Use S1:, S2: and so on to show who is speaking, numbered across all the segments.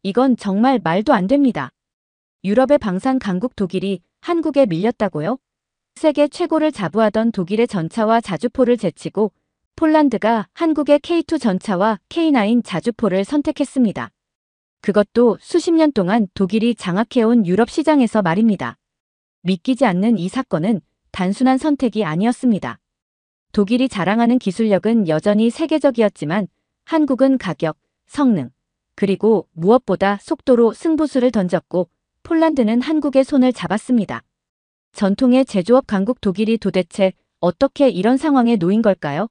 S1: 이건 정말 말도 안 됩니다. 유럽의 방산 강국 독일이 한국에 밀렸다고요? 세계 최고를 자부하던 독일의 전차와 자주포를 제치고 폴란드가 한국의 K2 전차와 K9 자주포를 선택했습니다. 그것도 수십 년 동안 독일이 장악해온 유럽 시장에서 말입니다. 믿기지 않는 이 사건은 단순한 선택이 아니었습니다. 독일이 자랑하는 기술력은 여전히 세계적이었지만 한국은 가격, 성능, 그리고 무엇보다 속도로 승부수를 던졌고 폴란드는 한국의 손을 잡았습니다. 전통의 제조업 강국 독일이 도대체 어떻게 이런 상황에 놓인 걸까요?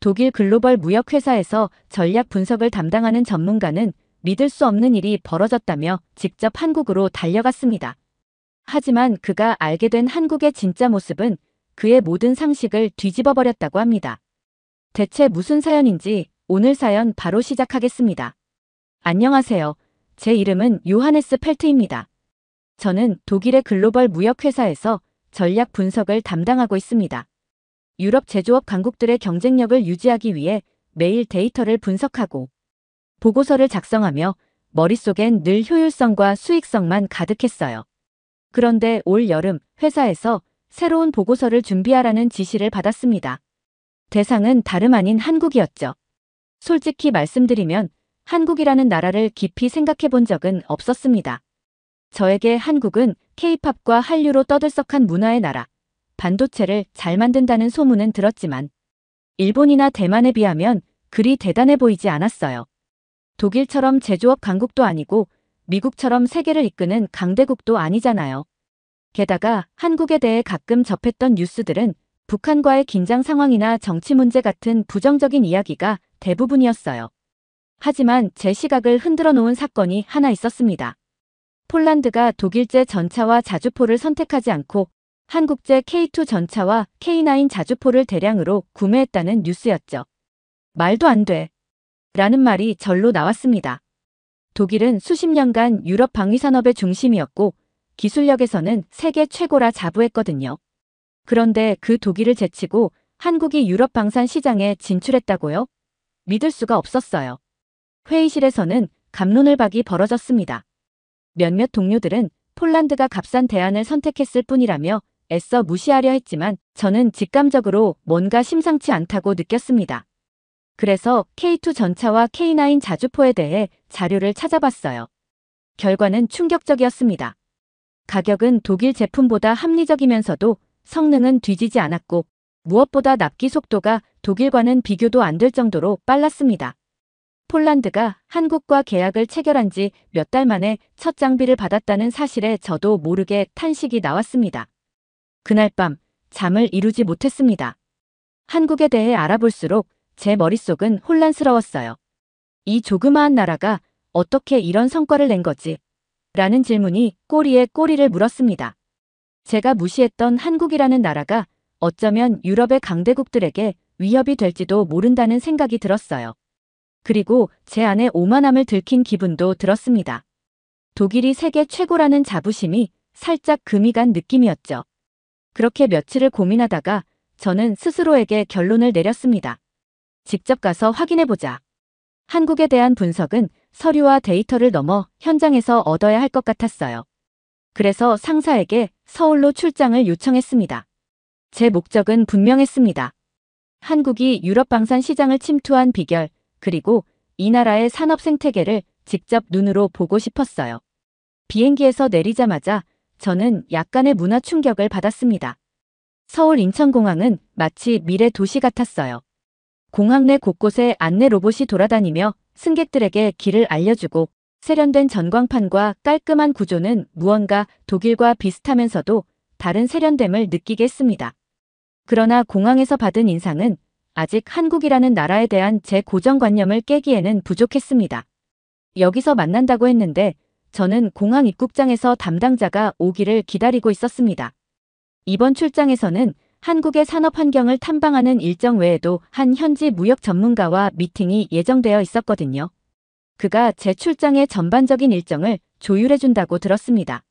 S1: 독일 글로벌 무역회사에서 전략 분석을 담당하는 전문가는 믿을 수 없는 일이 벌어졌다며 직접 한국으로 달려갔습니다. 하지만 그가 알게 된 한국의 진짜 모습은 그의 모든 상식을 뒤집어 버렸다고 합니다. 대체 무슨 사연인지 오늘 사연 바로 시작하겠습니다. 안녕하세요. 제 이름은 요하네스 펠트입니다. 저는 독일의 글로벌 무역회사에서 전략 분석을 담당하고 있습니다. 유럽 제조업 강국들의 경쟁력을 유지하기 위해 매일 데이터를 분석하고 보고서를 작성하며 머릿속엔 늘 효율성과 수익성만 가득했어요. 그런데 올 여름 회사에서 새로운 보고서를 준비하라는 지시를 받았습니다. 대상은 다름 아닌 한국이었죠. 솔직히 말씀드리면 한국이라는 나라를 깊이 생각해 본 적은 없었습니다. 저에게 한국은 K-팝과 한류로 떠들썩한 문화의 나라, 반도체를 잘 만든다는 소문은 들었지만 일본이나 대만에 비하면 그리 대단해 보이지 않았어요. 독일처럼 제조업 강국도 아니고 미국처럼 세계를 이끄는 강대국도 아니잖아요. 게다가 한국에 대해 가끔 접했던 뉴스들은 북한과의 긴장 상황이나 정치 문제 같은 부정적인 이야기가 대부분이었어요. 하지만 제 시각을 흔들어 놓은 사건이 하나 있었습니다. 폴란드가 독일제 전차와 자주포를 선택하지 않고 한국제 K2 전차와 K9 자주포를 대량으로 구매했다는 뉴스였죠. 말도 안 돼. 라는 말이 절로 나왔습니다. 독일은 수십 년간 유럽 방위산업의 중심이었고 기술력에서는 세계 최고라 자부했거든요. 그런데 그 독일을 제치고 한국이 유럽 방산 시장에 진출했다고요? 믿을 수가 없었어요. 회의실에서는 갑론을박이 벌어졌습니다. 몇몇 동료들은 폴란드가 값싼 대안을 선택했을 뿐이라며 애써 무시하려 했지만 저는 직감적으로 뭔가 심상치 않다고 느꼈습니다. 그래서 K2 전차와 K9 자주포에 대해 자료를 찾아봤어요. 결과는 충격적이었습니다. 가격은 독일 제품보다 합리적이면서도 성능은 뒤지지 않았고 무엇보다 납기 속도가 독일과는 비교도 안 될 정도로 빨랐습니다. 폴란드가 한국과 계약을 체결한 지 몇 달 만에 첫 장비를 받았다는 사실에 저도 모르게 탄식이 나왔습니다. 그날 밤 잠을 이루지 못했습니다. 한국에 대해 알아볼수록 제 머릿속은 혼란스러웠어요. 이 조그마한 나라가 어떻게 이런 성과를 낸 거지? 라는 질문이 꼬리에 꼬리를 물었습니다. 제가 무시했던 한국이라는 나라가 어쩌면 유럽의 강대국들에게 위협이 될지도 모른다는 생각이 들었어요. 그리고 제 안에 오만함을 들킨 기분도 들었습니다. 독일이 세계 최고라는 자부심이 살짝 금이 간 느낌이었죠. 그렇게 며칠을 고민하다가 저는 스스로에게 결론을 내렸습니다. 직접 가서 확인해보자. 한국에 대한 분석은 서류와 데이터를 넘어 현장에서 얻어야 할 것 같았어요. 그래서 상사에게 서울로 출장을 요청했습니다. 제 목적은 분명했습니다. 한국이 유럽 방산 시장을 침투한 비결, 그리고 이 나라의 산업 생태계를 직접 눈으로 보고 싶었어요. 비행기에서 내리자마자 저는 약간의 문화 충격을 받았습니다. 서울 인천공항은 마치 미래 도시 같았어요. 공항 내 곳곳에 안내 로봇이 돌아다니며 승객들에게 길을 알려주고 세련된 전광판과 깔끔한 구조는 무언가 독일과 비슷하면서도 다른 세련됨을 느끼게 했습니다. 그러나 공항에서 받은 인상은 아직 한국이라는 나라에 대한 제 고정관념을 깨기에는 부족했습니다. 여기서 만난다고 했는데 저는 공항 입국장에서 담당자가 오기를 기다리고 있었습니다. 이번 출장에서는 한국의 산업 환경을 탐방하는 일정 외에도 한 현지 무역 전문가와 미팅이 예정되어 있었거든요. 그가 제 출장의 전반적인 일정을 조율해준다고 들었습니다.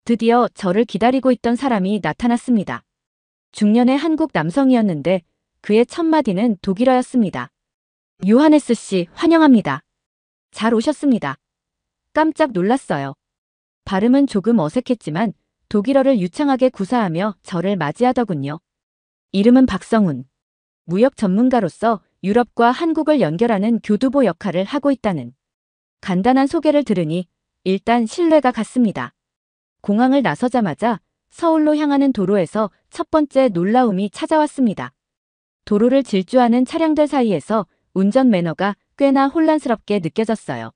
S1: 드디어 저를 기다리고 있던 사람이 나타났습니다. 중년의 한국 남성이었는데 그의 첫 마디는 독일어였습니다. 요하네스 씨, 환영합니다. 잘 오셨습니다. 깜짝 놀랐어요. 발음은 조금 어색했지만 독일어를 유창하게 구사하며 저를 맞이하더군요. 이름은 박성훈. 무역 전문가로서 유럽과 한국을 연결하는 교두보 역할을 하고 있다는 간단한 소개를 들으니 일단 신뢰가 갔습니다. 공항을 나서자마자 서울로 향하는 도로에서 첫 번째 놀라움이 찾아왔습니다. 도로를 질주하는 차량들 사이에서 운전 매너가 꽤나 혼란스럽게 느껴졌어요.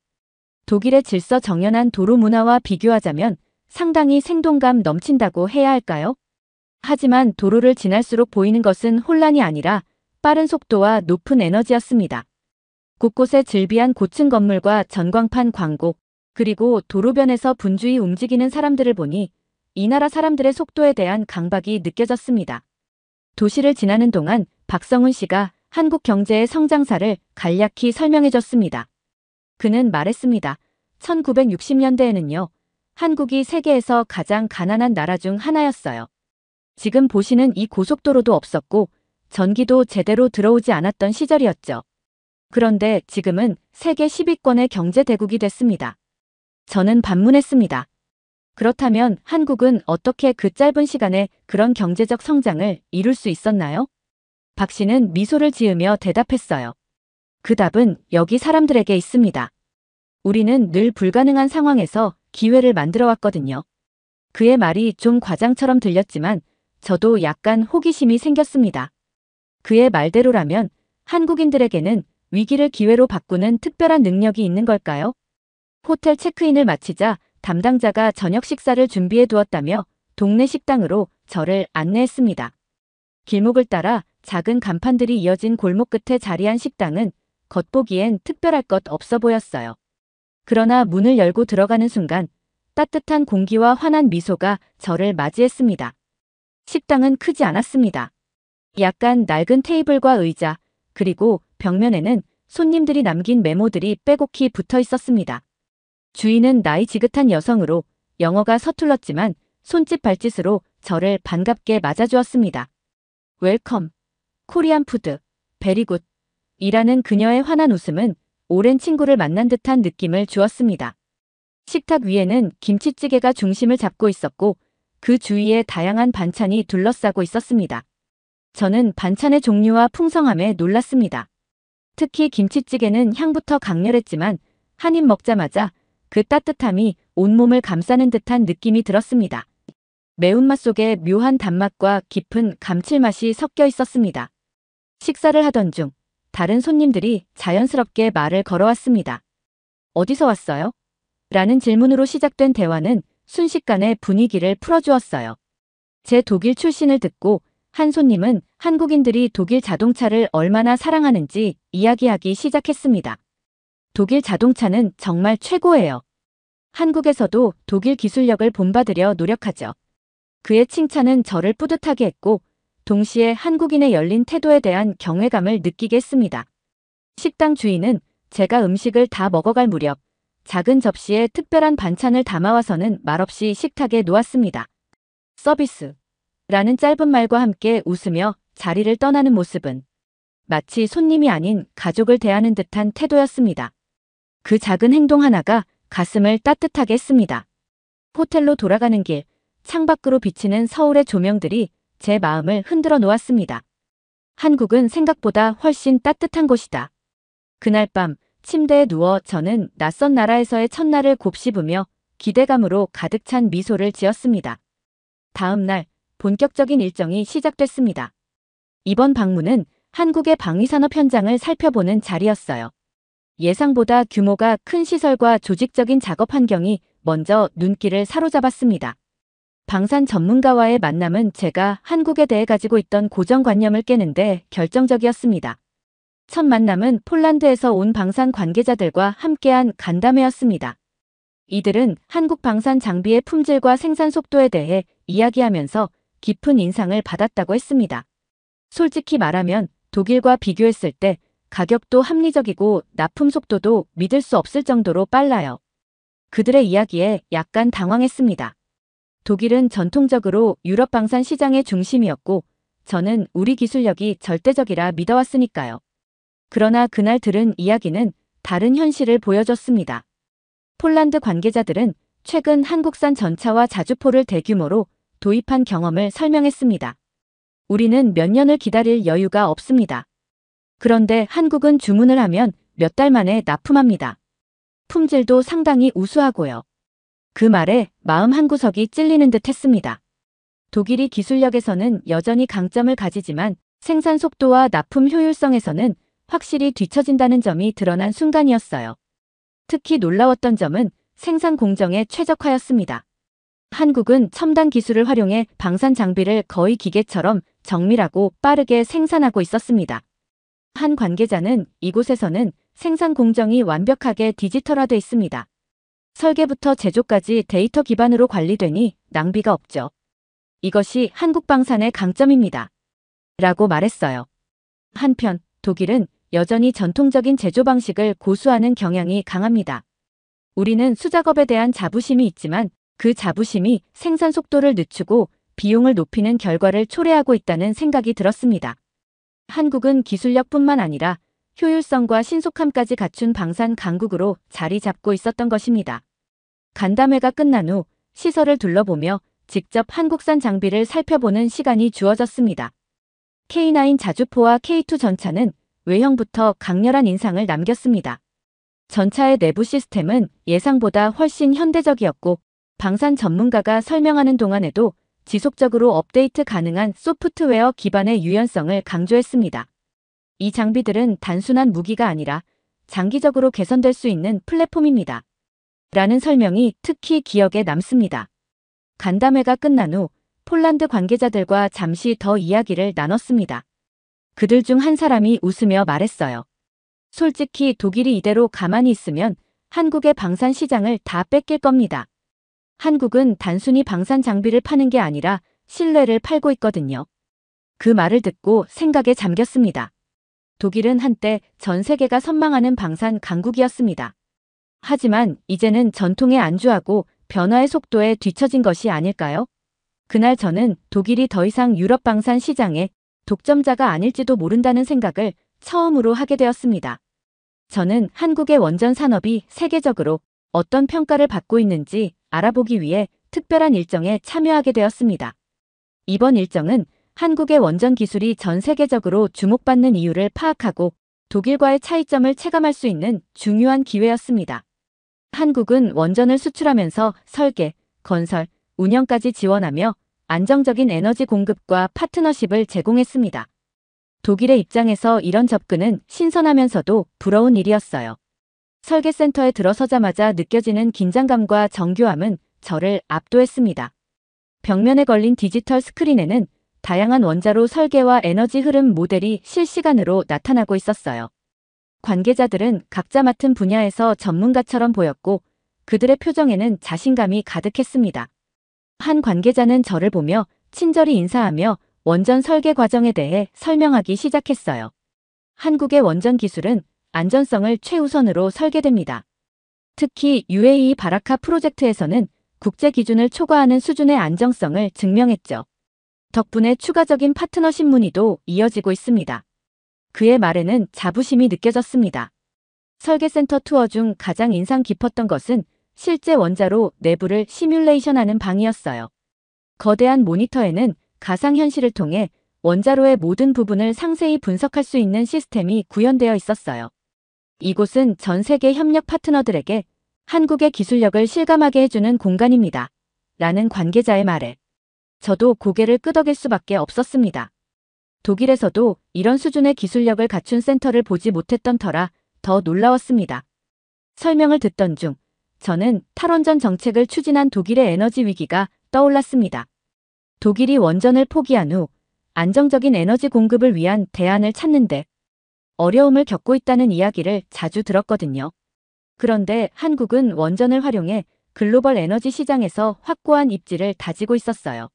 S1: 독일의 질서 정연한 도로 문화와 비교하자면 상당히 생동감 넘친다고 해야 할까요? 하지만 도로를 지날수록 보이는 것은 혼란이 아니라 빠른 속도와 높은 에너지였습니다. 곳곳에 질비한 고층 건물과 전광판 광고, 그리고 도로변에서 분주히 움직이는 사람들을 보니 이 나라 사람들의 속도에 대한 강박이 느껴졌습니다. 도시를 지나는 동안 박성훈 씨가 한국 경제의 성장사를 간략히 설명해줬습니다. 그는 말했습니다. 1960년대에는요. 한국이 세계에서 가장 가난한 나라 중 하나였어요. 지금 보시는 이 고속도로도 없었고 전기도 제대로 들어오지 않았던 시절이었죠. 그런데 지금은 세계 10위권의 경제 대국이 됐습니다. 저는 반문했습니다. 그렇다면 한국은 어떻게 그 짧은 시간에 그런 경제적 성장을 이룰 수 있었나요? 박 씨는 미소를 지으며 대답했어요. 그 답은 여기 사람들에게 있습니다. 우리는 늘 불가능한 상황에서 기회를 만들어 왔거든요. 그의 말이 좀 과장처럼 들렸지만 저도 약간 호기심이 생겼습니다. 그의 말대로라면 한국인들에게는 위기를 기회로 바꾸는 특별한 능력이 있는 걸까요? 호텔 체크인을 마치자 담당자가 저녁 식사를 준비해 두었다며 동네 식당으로 저를 안내했습니다. 길목을 따라 작은 간판들이 이어진 골목 끝에 자리한 식당은 겉보기엔 특별할 것 없어 보였어요. 그러나 문을 열고 들어가는 순간 따뜻한 공기와 환한 미소가 저를 맞이했습니다. 식당은 크지 않았습니다. 약간 낡은 테이블과 의자, 그리고 벽면에는 손님들이 남긴 메모들이 빼곡히 붙어 있었습니다. 주인은 나이 지긋한 여성으로 영어가 서툴렀지만 손짓 발짓으로 저를 반갑게 맞아주었습니다. 웰컴, 코리안 푸드, 베리굿 이라는 그녀의 환한 웃음은 오랜 친구를 만난 듯한 느낌을 주었습니다. 식탁 위에는 김치찌개가 중심을 잡고 있었고 그 주위에 다양한 반찬이 둘러싸고 있었습니다. 저는 반찬의 종류와 풍성함에 놀랐습니다. 특히 김치찌개는 향부터 강렬했지만 한 입 먹자마자 그 따뜻함이 온몸을 감싸는 듯한 느낌이 들었습니다. 매운맛 속에 묘한 단맛과 깊은 감칠맛이 섞여 있었습니다. 식사를 하던 중 다른 손님들이 자연스럽게 말을 걸어왔습니다. 어디서 왔어요? 라는 질문으로 시작된 대화는 순식간에 분위기를 풀어주었어요. 제 독일 출신을 듣고 한 손님은 한국인들이 독일 자동차를 얼마나 사랑하는지 이야기하기 시작했습니다. 독일 자동차는 정말 최고예요. 한국에서도 독일 기술력을 본받으려 노력하죠. 그의 칭찬은 저를 뿌듯하게 했고 동시에 한국인의 열린 태도에 대한 경외감을 느끼게 했습니다. 식당 주인은 제가 음식을 다 먹어갈 무렵 작은 접시에 특별한 반찬을 담아와서는 말없이 식탁에 놓았습니다. 서비스 라는 짧은 말과 함께 웃으며 자리를 떠나는 모습은 마치 손님이 아닌 가족을 대하는 듯한 태도였습니다. 그 작은 행동 하나가 가슴을 따뜻하게 했습니다. 호텔로 돌아가는 길, 창밖으로 비치는 서울의 조명들이 제 마음을 흔들어 놓았습니다. 한국은 생각보다 훨씬 따뜻한 곳이다. 그날 밤 침대에 누워 저는 낯선 나라에서의 첫날을 곱씹으며 기대감으로 가득 찬 미소를 지었습니다. 다음 날 본격적인 일정이 시작됐습니다. 이번 방문은 한국의 방위산업 현장을 살펴보는 자리였어요. 예상보다 규모가 큰 시설과 조직적인 작업 환경이 먼저 눈길을 사로잡았습니다. 방산 전문가와의 만남은 제가 한국에 대해 가지고 있던 고정관념을 깨는데 결정적이었습니다. 첫 만남은 폴란드에서 온 방산 관계자들과 함께한 간담회였습니다. 이들은 한국 방산 장비의 품질과 생산 속도에 대해 이야기하면서 깊은 인상을 받았다고 했습니다. 솔직히 말하면 독일과 비교했을 때 가격도 합리적이고 납품 속도도 믿을 수 없을 정도로 빨라요. 그들의 이야기에 약간 당황했습니다. 독일은 전통적으로 유럽 방산 시장의 중심이었고 저는 우리 기술력이 절대적이라 믿어왔으니까요. 그러나 그날 들은 이야기는 다른 현실을 보여줬습니다. 폴란드 관계자들은 최근 한국산 전차와 자주포를 대규모로 도입한 경험을 설명했습니다. 우리는 몇 년을 기다릴 여유가 없습니다. 그런데 한국은 주문을 하면 몇 달 만에 납품합니다. 품질도 상당히 우수하고요. 그 말에 마음 한구석이 찔리는 듯 했습니다. 독일이 기술력에서는 여전히 강점을 가지지만 생산 속도와 납품 효율성에서는 확실히 뒤처진다는 점이 드러난 순간이었어요. 특히 놀라웠던 점은 생산 공정의 최적화였습니다. 한국은 첨단 기술을 활용해 방산 장비를 거의 기계처럼 정밀하고 빠르게 생산하고 있었습니다. 한 관계자는 이곳에서는 생산 공정이 완벽하게 디지털화돼 있습니다. 설계부터 제조까지 데이터 기반으로 관리되니 낭비가 없죠. 이것이 한국 방산의 강점입니다. 라고 말했어요. 한편 독일은 여전히 전통적인 제조 방식을 고수하는 경향이 강합니다. 우리는 수작업에 대한 자부심이 있지만 그 자부심이 생산 속도를 늦추고 비용을 높이는 결과를 초래하고 있다는 생각이 들었습니다. 한국은 기술력뿐만 아니라 효율성과 신속함까지 갖춘 방산 강국으로 자리 잡고 있었던 것입니다. 간담회가 끝난 후 시설을 둘러보며 직접 한국산 장비를 살펴보는 시간이 주어졌습니다. K9 자주포와 K2 전차는 외형부터 강렬한 인상을 남겼습니다. 전차의 내부 시스템은 예상보다 훨씬 현대적이었고 방산 전문가가 설명하는 동안에도 지속적으로 업데이트 가능한 소프트웨어 기반의 유연성을 강조했습니다. 이 장비들은 단순한 무기가 아니라 장기적으로 개선될 수 있는 플랫폼입니다. 라는 설명이 특히 기억에 남습니다. 간담회가 끝난 후 폴란드 관계자들과 잠시 더 이야기를 나눴습니다. 그들 중 한 사람이 웃으며 말했어요. 솔직히 독일이 이대로 가만히 있으면 한국의 방산 시장을 다 뺏길 겁니다. 한국은 단순히 방산 장비를 파는 게 아니라 신뢰를 팔고 있거든요. 그 말을 듣고 생각에 잠겼습니다. 독일은 한때 전 세계가 선망하는 방산 강국이었습니다. 하지만 이제는 전통에 안주하고 변화의 속도에 뒤처진 것이 아닐까요? 그날 저는 독일이 더 이상 유럽 방산 시장의 독점자가 아닐지도 모른다는 생각을 처음으로 하게 되었습니다. 저는 한국의 원전 산업이 세계적으로 어떤 평가를 받고 있는지 알아보기 위해 특별한 일정에 참여하게 되었습니다. 이번 일정은 한국의 원전 기술이 전 세계적으로 주목받는 이유를 파악하고 독일과의 차이점을 체감할 수 있는 중요한 기회였습니다. 한국은 원전을 수출하면서 설계, 건설, 운영까지 지원하며 안정적인 에너지 공급과 파트너십을 제공했습니다. 독일의 입장에서 이런 접근은 신선하면서도 부러운 일이었어요. 설계센터에 들어서자마자 느껴지는 긴장감과 정교함은 저를 압도했습니다. 벽면에 걸린 디지털 스크린에는 다양한 원자로 설계와 에너지 흐름 모델이 실시간으로 나타나고 있었어요. 관계자들은 각자 맡은 분야에서 전문가처럼 보였고 그들의 표정에는 자신감이 가득했습니다. 한 관계자는 저를 보며 친절히 인사하며 원전 설계 과정에 대해 설명하기 시작했어요. 한국의 원전 기술은 안전성을 최우선으로 설계됩니다. 특히 UAE 바라카 프로젝트에서는 국제 기준을 초과하는 수준의 안정성을 증명했죠. 덕분에 추가적인 파트너십 문의도 이어지고 있습니다. 그의 말에는 자부심이 느껴졌습니다. 설계센터 투어 중 가장 인상 깊었던 것은 실제 원자로 내부를 시뮬레이션하는 방이었어요. 거대한 모니터에는 가상현실을 통해 원자로의 모든 부분을 상세히 분석할 수 있는 시스템이 구현되어 있었어요. 이곳은 전 세계 협력 파트너들에게 한국의 기술력을 실감하게 해주는 공간입니다. 라는 관계자의 말에 저도 고개를 끄덕일 수밖에 없었습니다. 독일에서도 이런 수준의 기술력을 갖춘 센터를 보지 못했던 터라 더 놀라웠습니다. 설명을 듣던 중 저는 탈원전 정책을 추진한 독일의 에너지 위기가 떠올랐습니다. 독일이 원전을 포기한 후 안정적인 에너지 공급을 위한 대안을 찾는데 어려움을 겪고 있다는 이야기를 자주 들었거든요. 그런데 한국은 원전을 활용해 글로벌 에너지 시장에서 확고한 입지를 다지고 있었어요.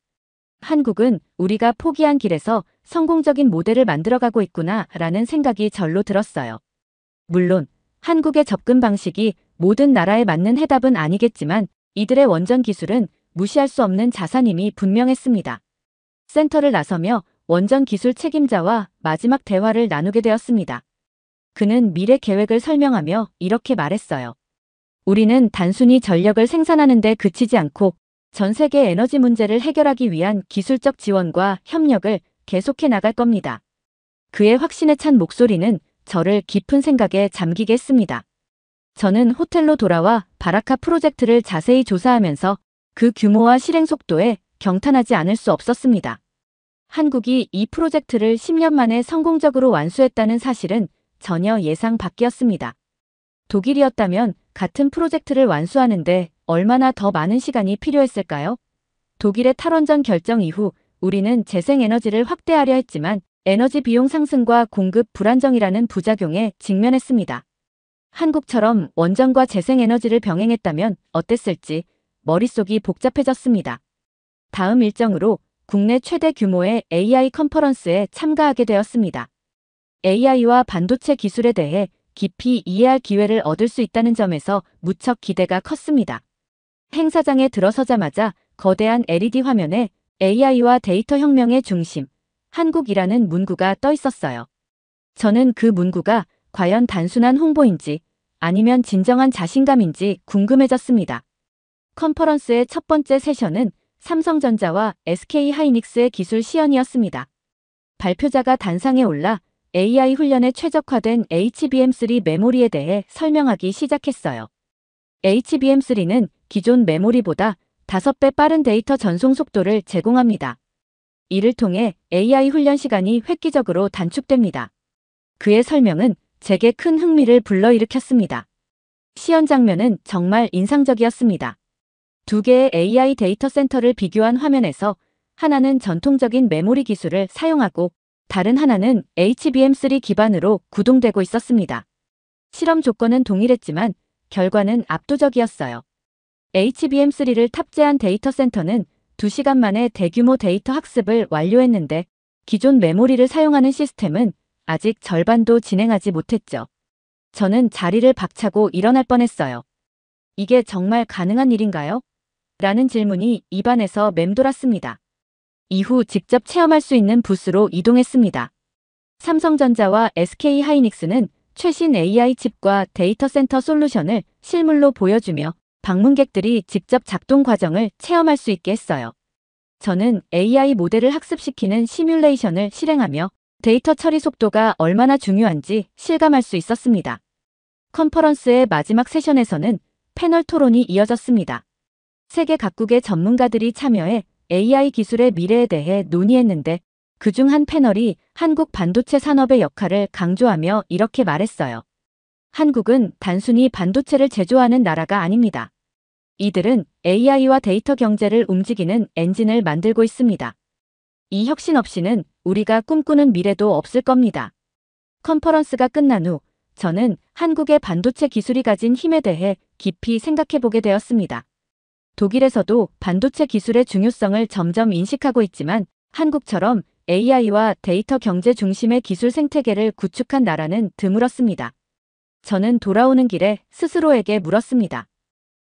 S1: 한국은 우리가 포기한 길에서 성공적인 모델을 만들어가고 있구나 라는 생각이 절로 들었어요. 물론 한국의 접근 방식이 모든 나라에 맞는 해답은 아니겠지만 이들의 원전 기술은 무시할 수 없는 자산임이 분명했습니다. 센터를 나서며 원전 기술 책임자와 마지막 대화를 나누게 되었습니다. 그는 미래 계획을 설명하며 이렇게 말했어요. 우리는 단순히 전력을 생산하는 데 그치지 않고 전 세계 에너지 문제를 해결하기 위한 기술적 지원과 협력을 계속해 나갈 겁니다. 그의 확신에 찬 목소리는 저를 깊은 생각에 잠기게 했습니다. 저는 호텔로 돌아와 바라카 프로젝트를 자세히 조사하면서 그 규모와 실행 속도에 경탄하지 않을 수 없었습니다. 한국이 이 프로젝트를 10년 만에 성공적으로 완수했다는 사실은 전혀 예상 밖이었습니다. 독일이었다면 같은 프로젝트를 완수하는데 얼마나 더 많은 시간이 필요했을까요? 독일의 탈원전 결정 이후 우리는 재생에너지를 확대하려 했지만 에너지 비용 상승과 공급 불안정이라는 부작용에 직면했습니다. 한국처럼 원전과 재생에너지를 병행했다면 어땠을지 머릿속이 복잡해졌습니다. 다음 일정으로 국내 최대 규모의 AI 컨퍼런스에 참가하게 되었습니다. AI와 반도체 기술에 대해 깊이 이해할 기회를 얻을 수 있다는 점에서 무척 기대가 컸습니다. 행사장에 들어서자마자 거대한 LED 화면에 AI와 데이터 혁명의 중심, 한국이라는 문구가 떠 있었어요. 저는 그 문구가 과연 단순한 홍보인지 아니면 진정한 자신감인지 궁금해졌습니다. 컨퍼런스의 첫 번째 세션은 삼성전자와 SK하이닉스의 기술 시연이었습니다. 발표자가 단상에 올라 AI 훈련에 최적화된 HBM3 메모리에 대해 설명하기 시작했어요. HBM3는 기존 메모리보다 5배 빠른 데이터 전송 속도를 제공합니다. 이를 통해 AI 훈련 시간이 획기적으로 단축됩니다. 그의 설명은 제게 큰 흥미를 불러일으켰습니다. 시연 장면은 정말 인상적이었습니다. 두 개의 AI 데이터 센터를 비교한 화면에서 하나는 전통적인 메모리 기술을 사용하고 다른 하나는 HBM3 기반으로 구동되고 있었습니다. 실험 조건은 동일했지만 결과는 압도적이었어요. HBM3를 탑재한 데이터 센터는 2시간 만에 대규모 데이터 학습을 완료했는데 기존 메모리를 사용하는 시스템은 아직 절반도 진행하지 못했죠. 저는 자리를 박차고 일어날 뻔했어요. 이게 정말 가능한 일인가요? 라는 질문이 입안에서 맴돌았습니다. 이후 직접 체험할 수 있는 부스로 이동했습니다. 삼성전자와 SK하이닉스는 최신 AI 칩과 데이터 센터 솔루션을 실물로 보여주며 방문객들이 직접 작동 과정을 체험할 수 있게 했어요. 저는 AI 모델을 학습시키는 시뮬레이션을 실행하며 데이터 처리 속도가 얼마나 중요한지 실감할 수 있었습니다. 컨퍼런스의 마지막 세션에서는 패널 토론이 이어졌습니다. 세계 각국의 전문가들이 참여해 AI 기술의 미래에 대해 논의했는데 그중 한 패널이 한국 반도체 산업의 역할을 강조하며 이렇게 말했어요. 한국은 단순히 반도체를 제조하는 나라가 아닙니다. 이들은 AI와 데이터 경제를 움직이는 엔진을 만들고 있습니다. 이 혁신 없이는 우리가 꿈꾸는 미래도 없을 겁니다. 컨퍼런스가 끝난 후 저는 한국의 반도체 기술이 가진 힘에 대해 깊이 생각해보게 되었습니다. 독일에서도 반도체 기술의 중요성을 점점 인식하고 있지만 한국처럼 AI와 데이터 경제 중심의 기술 생태계를 구축한 나라는 드물었습니다. 저는 돌아오는 길에 스스로에게 물었습니다.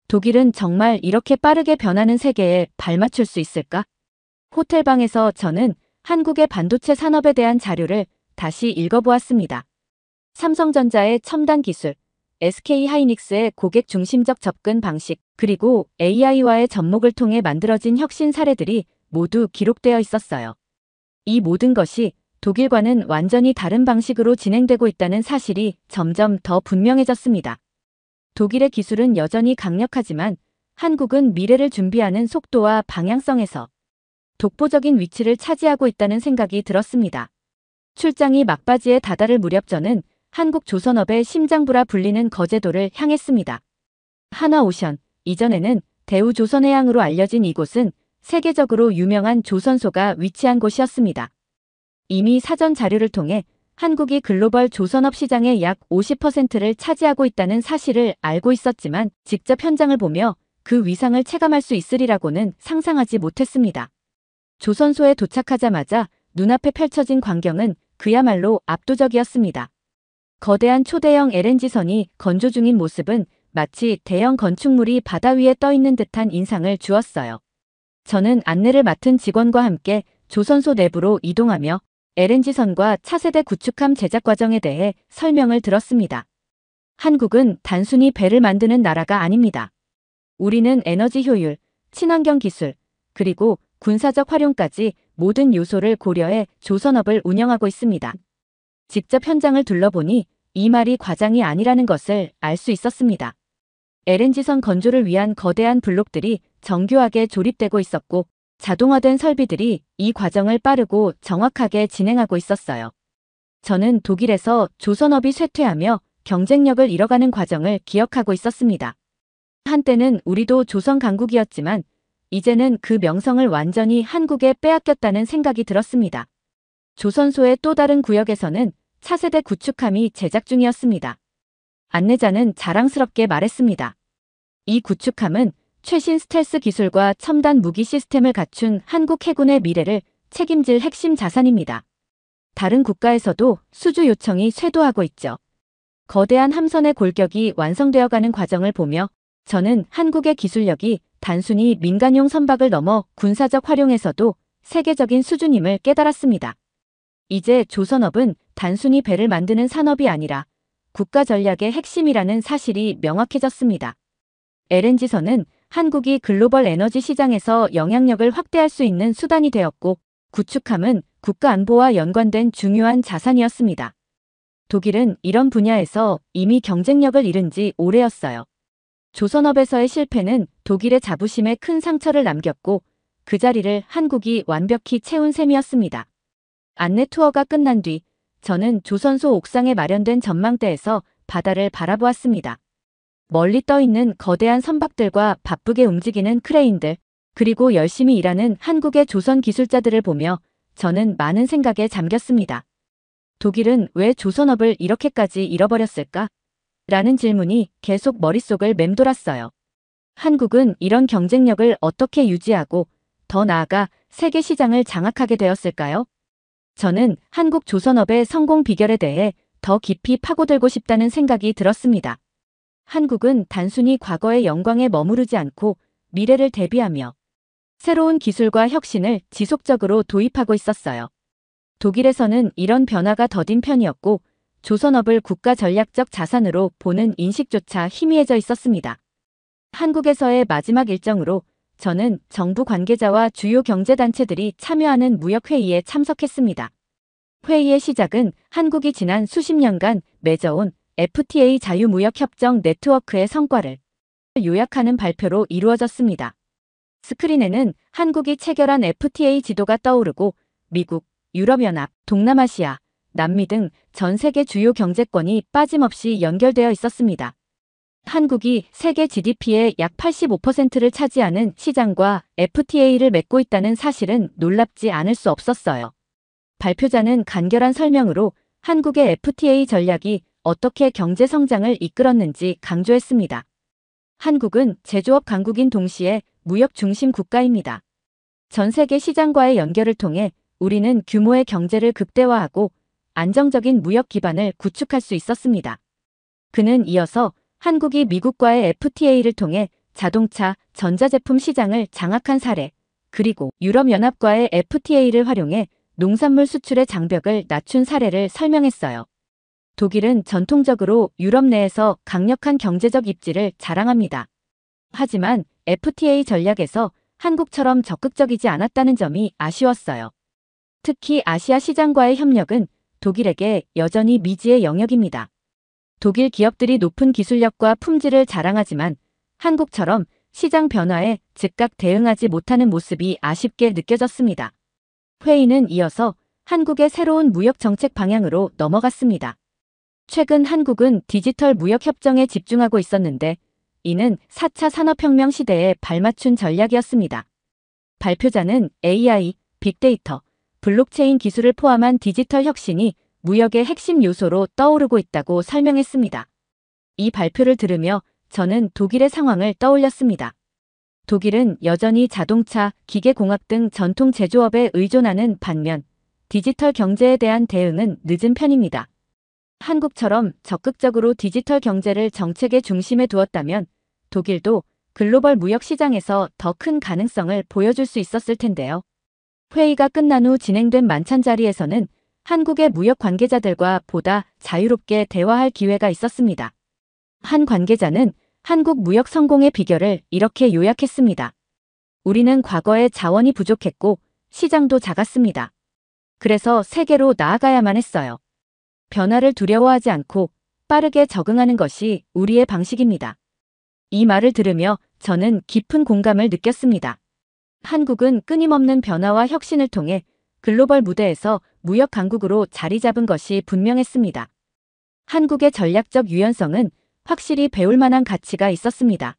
S1: 독일은 정말 이렇게 빠르게 변하는 세계에 발맞출 수 있을까? 호텔방에서 저는 한국의 반도체 산업에 대한 자료를 다시 읽어보았습니다. 삼성전자의 첨단 기술, SK하이닉스의 고객 중심적 접근 방식, 그리고 AI와의 접목을 통해 만들어진 혁신 사례들이 모두 기록되어 있었어요. 이 모든 것이 독일과는 완전히 다른 방식으로 진행되고 있다는 사실이 점점 더 분명해졌습니다. 독일의 기술은 여전히 강력하지만 한국은 미래를 준비하는 속도와 방향성에서 독보적인 위치를 차지하고 있다는 생각이 들었습니다. 출장이 막바지에 다다를 무렵 저는 한국 조선업의 심장부라 불리는 거제도를 향했습니다. 하나오션, 이전에는 대우조선해양으로 알려진 이곳은 세계적으로 유명한 조선소가 위치한 곳이었습니다. 이미 사전 자료를 통해 한국이 글로벌 조선업 시장의 약 50%를 차지하고 있다는 사실을 알고 있었지만 직접 현장을 보며 그 위상을 체감할 수 있으리라고는 상상하지 못했습니다. 조선소에 도착하자마자 눈앞에 펼쳐진 광경은 그야말로 압도적이었습니다. 거대한 초대형 LNG선이 건조 중인 모습은 마치 대형 건축물이 바다 위에 떠 있는 듯한 인상을 주었어요. 저는 안내를 맡은 직원과 함께 조선소 내부로 이동하며 LNG선과 차세대 구축함 제작 과정에 대해 설명을 들었습니다. 한국은 단순히 배를 만드는 나라가 아닙니다. 우리는 에너지 효율, 친환경 기술, 그리고 군사적 활용까지 모든 요소를 고려해 조선업을 운영하고 있습니다. 직접 현장을 둘러보니 이 말이 과장이 아니라는 것을 알 수 있었습니다. LNG선 건조를 위한 거대한 블록들이 정교하게 조립되고 있었고 자동화된 설비들이 이 과정을 빠르고 정확하게 진행하고 있었어요. 저는 독일에서 조선업이 쇠퇴하며 경쟁력을 잃어가는 과정을 기억하고 있었습니다. 한때는 우리도 조선 강국이었지만 이제는 그 명성을 완전히 한국에 빼앗겼다는 생각이 들었습니다. 조선소의 또 다른 구역에서는 차세대 구축함이 제작 중이었습니다. 안내자는 자랑스럽게 말했습니다. 이 구축함은 최신 스텔스 기술과 첨단 무기 시스템을 갖춘 한국 해군의 미래를 책임질 핵심 자산입니다. 다른 국가에서도 수주 요청이 쇄도하고 있죠. 거대한 함선의 골격이 완성되어가는 과정을 보며 저는 한국의 기술력이 단순히 민간용 선박을 넘어 군사적 활용에서도 세계적인 수준임을 깨달았습니다. 이제 조선업은 단순히 배를 만드는 산업이 아니라 국가 전략의 핵심이라는 사실이 명확해졌습니다. LNG선은 한국이 글로벌 에너지 시장에서 영향력을 확대할 수 있는 수단이 되었고 구축함은 국가 안보와 연관된 중요한 자산이었습니다. 독일은 이런 분야에서 이미 경쟁력을 잃은 지 오래였어요. 조선업에서의 실패는 독일의 자부심에 큰 상처를 남겼고 그 자리를 한국이 완벽히 채운 셈이었습니다. 안내 투어가 끝난 뒤 저는 조선소 옥상에 마련된 전망대에서 바다를 바라보았습니다. 멀리 떠있는 거대한 선박들과 바쁘게 움직이는 크레인들, 그리고 열심히 일하는 한국의 조선 기술자들을 보며 저는 많은 생각에 잠겼습니다. 독일은 왜 조선업을 이렇게까지 잃어버렸을까? 라는 질문이 계속 머릿속을 맴돌았어요. 한국은 이런 경쟁력을 어떻게 유지하고 더 나아가 세계 시장을 장악하게 되었을까요? 저는 한국 조선업의 성공 비결에 대해 더 깊이 파고들고 싶다는 생각이 들었습니다. 한국은 단순히 과거의 영광에 머무르지 않고 미래를 대비하며 새로운 기술과 혁신을 지속적으로 도입하고 있었어요. 독일에서는 이런 변화가 더딘 편이었고 조선업을 국가 전략적 자산으로 보는 인식조차 희미해져 있었습니다. 한국에서의 마지막 일정으로 저는 정부 관계자와 주요 경제단체들이 참여하는 무역회의에 참석했습니다. 회의의 시작은 한국이 지난 수십 년간 맺어온 FTA 자유무역협정 네트워크의 성과를 요약하는 발표로 이루어졌습니다. 스크린에는 한국이 체결한 FTA 지도가 떠오르고 미국, 유럽연합, 동남아시아, 남미 등 전 세계 주요 경제권이 빠짐없이 연결되어 있었습니다. 한국이 세계 GDP의 약 85%를 차지하는 시장과 FTA를 맺고 있다는 사실은 놀랍지 않을 수 없었어요. 발표자는 간결한 설명으로 한국의 FTA 전략이 어떻게 경제 성장을 이끌었는지 강조했습니다. 한국은 제조업 강국인 동시에 무역 중심 국가입니다. 전 세계 시장과의 연결을 통해 우리는 규모의 경제를 극대화하고 안정적인 무역 기반을 구축할 수 있었습니다. 그는 이어서 한국이 미국과의 FTA를 통해 자동차, 전자제품 시장을 장악한 사례, 그리고 유럽연합과의 FTA를 활용해 농산물 수출의 장벽을 낮춘 사례를 설명했어요. 독일은 전통적으로 유럽 내에서 강력한 경제적 입지를 자랑합니다. 하지만 FTA 전략에서 한국처럼 적극적이지 않았다는 점이 아쉬웠어요. 특히 아시아 시장과의 협력은 독일에게 여전히 미지의 영역입니다. 독일 기업들이 높은 기술력과 품질을 자랑하지만 한국처럼 시장 변화에 즉각 대응하지 못하는 모습이 아쉽게 느껴졌습니다. 회의는 이어서 한국의 새로운 무역 정책 방향으로 넘어갔습니다. 최근 한국은 디지털 무역 협정에 집중하고 있었는데 이는 4차 산업혁명 시대에 발맞춘 전략이었습니다. 발표자는 AI, 빅데이터, 블록체인 기술을 포함한 디지털 혁신이 무역의 핵심 요소로 떠오르고 있다고 설명했습니다. 이 발표를 들으며 저는 독일의 상황을 떠올렸습니다. 독일은 여전히 자동차, 기계공학 등 전통 제조업에 의존하는 반면 디지털 경제에 대한 대응은 늦은 편입니다. 한국처럼 적극적으로 디지털 경제를 정책의 중심에 두었다면 독일도 글로벌 무역 시장에서 더 큰 가능성을 보여줄 수 있었을 텐데요. 회의가 끝난 후 진행된 만찬 자리에서는 한국의 무역 관계자들과 보다 자유롭게 대화할 기회가 있었습니다. 한 관계자는 한국 무역 성공의 비결을 이렇게 요약했습니다. 우리는 과거에 자원이 부족했고 시장도 작았습니다. 그래서 세계로 나아가야만 했어요. 변화를 두려워하지 않고 빠르게 적응하는 것이 우리의 방식입니다. 이 말을 들으며 저는 깊은 공감을 느꼈습니다. 한국은 끊임없는 변화와 혁신을 통해 글로벌 무대에서 무역 강국으로 자리 잡은 것이 분명했습니다. 한국의 전략적 유연성은 확실히 배울 만한 가치가 있었습니다.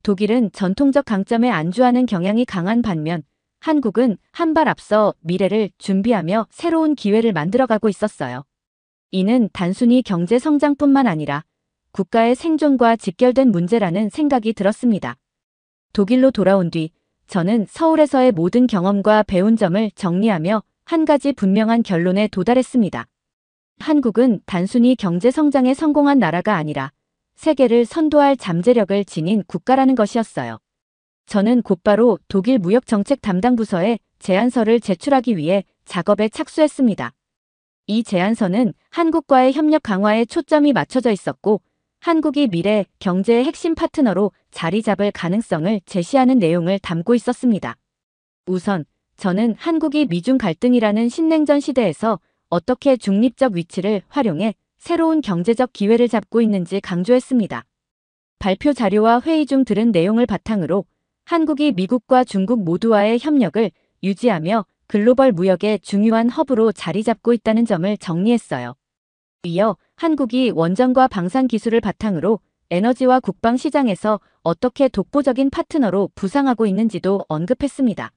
S1: 독일은 전통적 강점에 안주하는 경향이 강한 반면 한국은 한 발 앞서 미래를 준비하며 새로운 기회를 만들어가고 있었어요. 이는 단순히 경제 성장뿐만 아니라 국가의 생존과 직결된 문제라는 생각이 들었습니다. 독일로 돌아온 뒤 저는 서울에서의 모든 경험과 배운 점을 정리하며 한 가지 분명한 결론에 도달했습니다. 한국은 단순히 경제 성장에 성공한 나라가 아니라 세계를 선도할 잠재력을 지닌 국가라는 것이었어요. 저는 곧바로 독일 무역정책 담당 부서에 제안서를 제출하기 위해 작업에 착수했습니다. 이 제안서는 한국과의 협력 강화에 초점이 맞춰져 있었고 한국이 미래 경제의 핵심 파트너로 자리 잡을 가능성을 제시하는 내용을 담고 있었습니다. 우선 저는 한국이 미중 갈등이라는 신냉전 시대에서 어떻게 중립적 위치를 활용해 새로운 경제적 기회를 잡고 있는지 강조했습니다. 발표 자료와 회의 중 들은 내용을 바탕으로 한국이 미국과 중국 모두와의 협력을 유지하며 글로벌 무역의 중요한 허브로 자리 잡고 있다는 점을 정리했어요. 이어 한국이 원전과 방산 기술을 바탕으로 에너지와 국방 시장에서 어떻게 독보적인 파트너로 부상하고 있는지도 언급했습니다.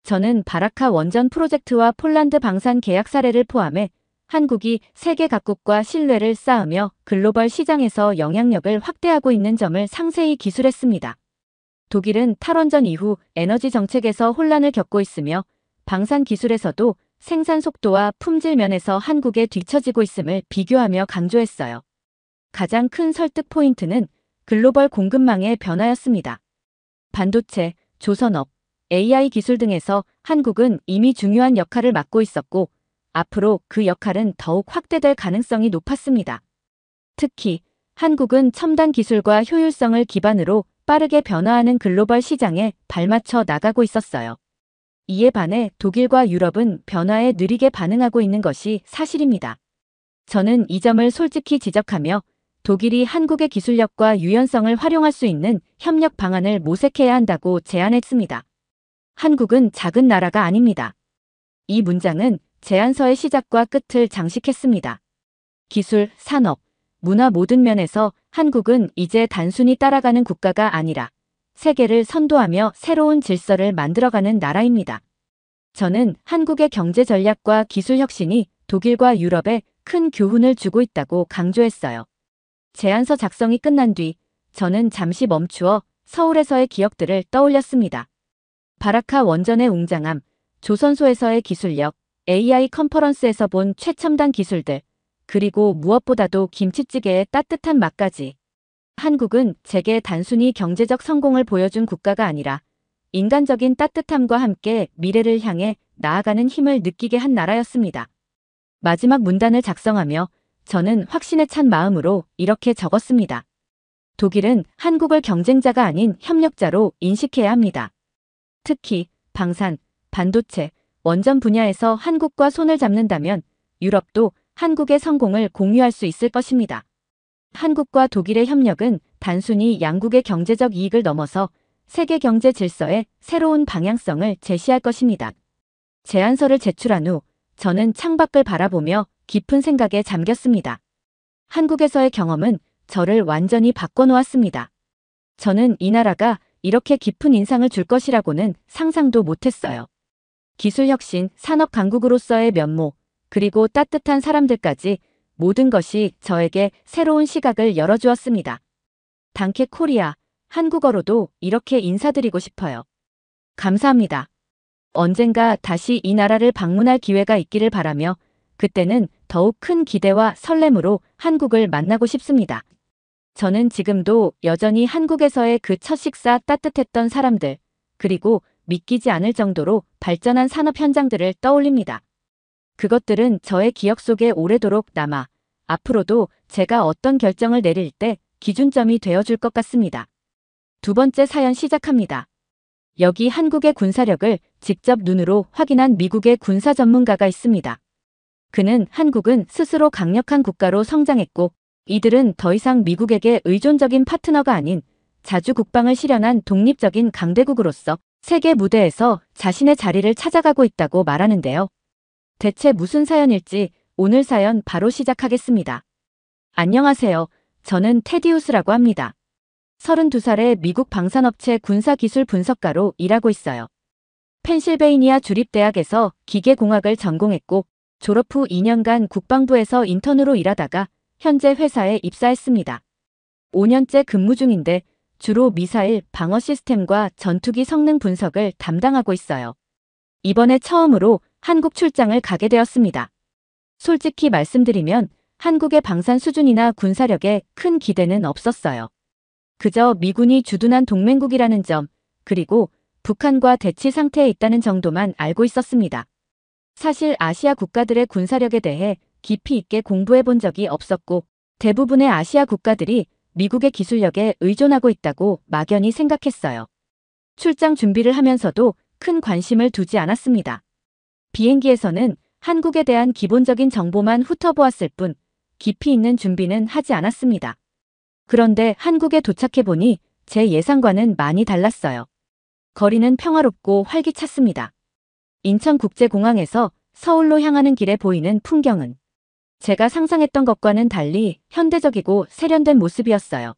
S1: 저는 바라카 원전 프로젝트와 폴란드 방산 계약 사례를 포함해 한국이 세계 각국과 신뢰를 쌓으며 글로벌 시장에서 영향력을 확대하고 있는 점을 상세히 기술했습니다. 독일은 탈원전 이후 에너지 정책에서 혼란을 겪고 있으며 방산 기술에서도 생산 속도와 품질 면에서 한국에 뒤처지고 있음을 비교하며 강조했어요. 가장 큰 설득 포인트는 글로벌 공급망의 변화였습니다. 반도체, 조선업, AI 기술 등에서 한국은 이미 중요한 역할을 맡고 있었고 앞으로 그 역할은 더욱 확대될 가능성이 높았습니다. 특히 한국은 첨단 기술과 효율성을 기반으로 빠르게 변화하는 글로벌 시장에 발맞춰 나가고 있었어요. 이에 반해 독일과 유럽은 변화에 느리게 반응하고 있는 것이 사실입니다. 저는 이 점을 솔직히 지적하며 독일이 한국의 기술력과 유연성을 활용할 수 있는 협력 방안을 모색해야 한다고 제안했습니다. 한국은 작은 나라가 아닙니다. 이 문장은 제안서의 시작과 끝을 장식했습니다. 기술, 산업, 문화 모든 면에서 한국은 이제 단순히 따라가는 국가가 아니라 세계를 선도하며 새로운 질서를 만들어가는 나라입니다. 저는 한국의 경제 전략과 기술 혁신이 독일과 유럽에 큰 교훈을 주고 있다고 강조했어요. 제안서 작성이 끝난 뒤 저는 잠시 멈추어 서울에서의 기억들을 떠올렸습니다. 바라카 원전의 웅장함, 조선소에서의 기술력, AI 컨퍼런스에서 본 최첨단 기술들, 그리고 무엇보다도 김치찌개의 따뜻한 맛까지. 한국은 제게 단순히 경제적 성공을 보여준 국가가 아니라 인간적인 따뜻함과 함께 미래를 향해 나아가는 힘을 느끼게 한 나라였습니다. 마지막 문단을 작성하며 저는 확신에 찬 마음으로 이렇게 적었습니다. 독일은 한국을 경쟁자가 아닌 협력자로 인식해야 합니다. 특히 방산, 반도체, 원전 분야에서 한국과 손을 잡는다면 유럽도 한국의 성공을 공유할 수 있을 것입니다. 한국과 독일의 협력은 단순히 양국의 경제적 이익을 넘어서 세계 경제 질서의 새로운 방향성을 제시할 것입니다. 제안서를 제출한 후 저는 창밖을 바라보며 깊은 생각에 잠겼습니다. 한국에서의 경험은 저를 완전히 바꿔놓았습니다. 저는 이 나라가 이렇게 깊은 인상을 줄 것이라고는 상상도 못했어요. 기술혁신, 산업 강국으로서의 면모, 그리고 따뜻한 사람들까지 모든 것이 저에게 새로운 시각을 열어주었습니다. 단케 코리아, 한국어로도 이렇게 인사드리고 싶어요. 감사합니다. 언젠가 다시 이 나라를 방문할 기회가 있기를 바라며 그때는 더욱 큰 기대와 설렘으로 한국을 만나고 싶습니다. 저는 지금도 여전히 한국에서의 그 첫 식사 따뜻했던 사람들, 그리고 믿기지 않을 정도로 발전한 산업 현장들을 떠올립니다. 그것들은 저의 기억 속에 오래도록 남아 앞으로도 제가 어떤 결정을 내릴 때 기준점이 되어줄 것 같습니다. 두 번째 사연 시작합니다. 여기 한국의 군사력을 직접 눈으로 확인한 미국의 군사 전문가가 있습니다. 그는 한국은 스스로 강력한 국가로 성장했고 이들은 더 이상 미국에게 의존적인 파트너가 아닌 자주 국방을 실현한 독립적인 강대국으로서 세계 무대에서 자신의 자리를 찾아가고 있다고 말하는데요. 대체 무슨 사연일지 오늘 사연 바로 시작하겠습니다. 안녕하세요. 저는 테디우스라고 합니다. 32살의 미국 방산업체 군사기술 분석가로 일하고 있어요. 펜실베이니아 주립대학에서 기계공학을 전공했고 졸업 후 2년간 국방부에서 인턴으로 일하다가 현재 회사에 입사했습니다. 5년째 근무 중인데 주로 미사일 방어 시스템과 전투기 성능 분석을 담당하고 있어요. 이번에 처음으로 한국 출장을 가게 되었습니다. 솔직히 말씀드리면 한국의 방산 수준이나 군사력에 큰 기대는 없었어요. 그저 미군이 주둔한 동맹국이라는 점, 그리고 북한과 대치 상태에 있다는 정도만 알고 있었습니다. 사실 아시아 국가들의 군사력에 대해 깊이 있게 공부해 본 적이 없었고 대부분의 아시아 국가들이 미국의 기술력에 의존하고 있다고 막연히 생각했어요. 출장 준비를 하면서도 큰 관심을 두지 않았습니다. 비행기에서는 한국에 대한 기본적인 정보만 훑어보았을 뿐 깊이 있는 준비는 하지 않았습니다. 그런데 한국에 도착해보니 제 예상과는 많이 달랐어요. 거리는 평화롭고 활기찼습니다. 인천국제공항에서 서울로 향하는 길에 보이는 풍경은 제가 상상했던 것과는 달리 현대적이고 세련된 모습이었어요.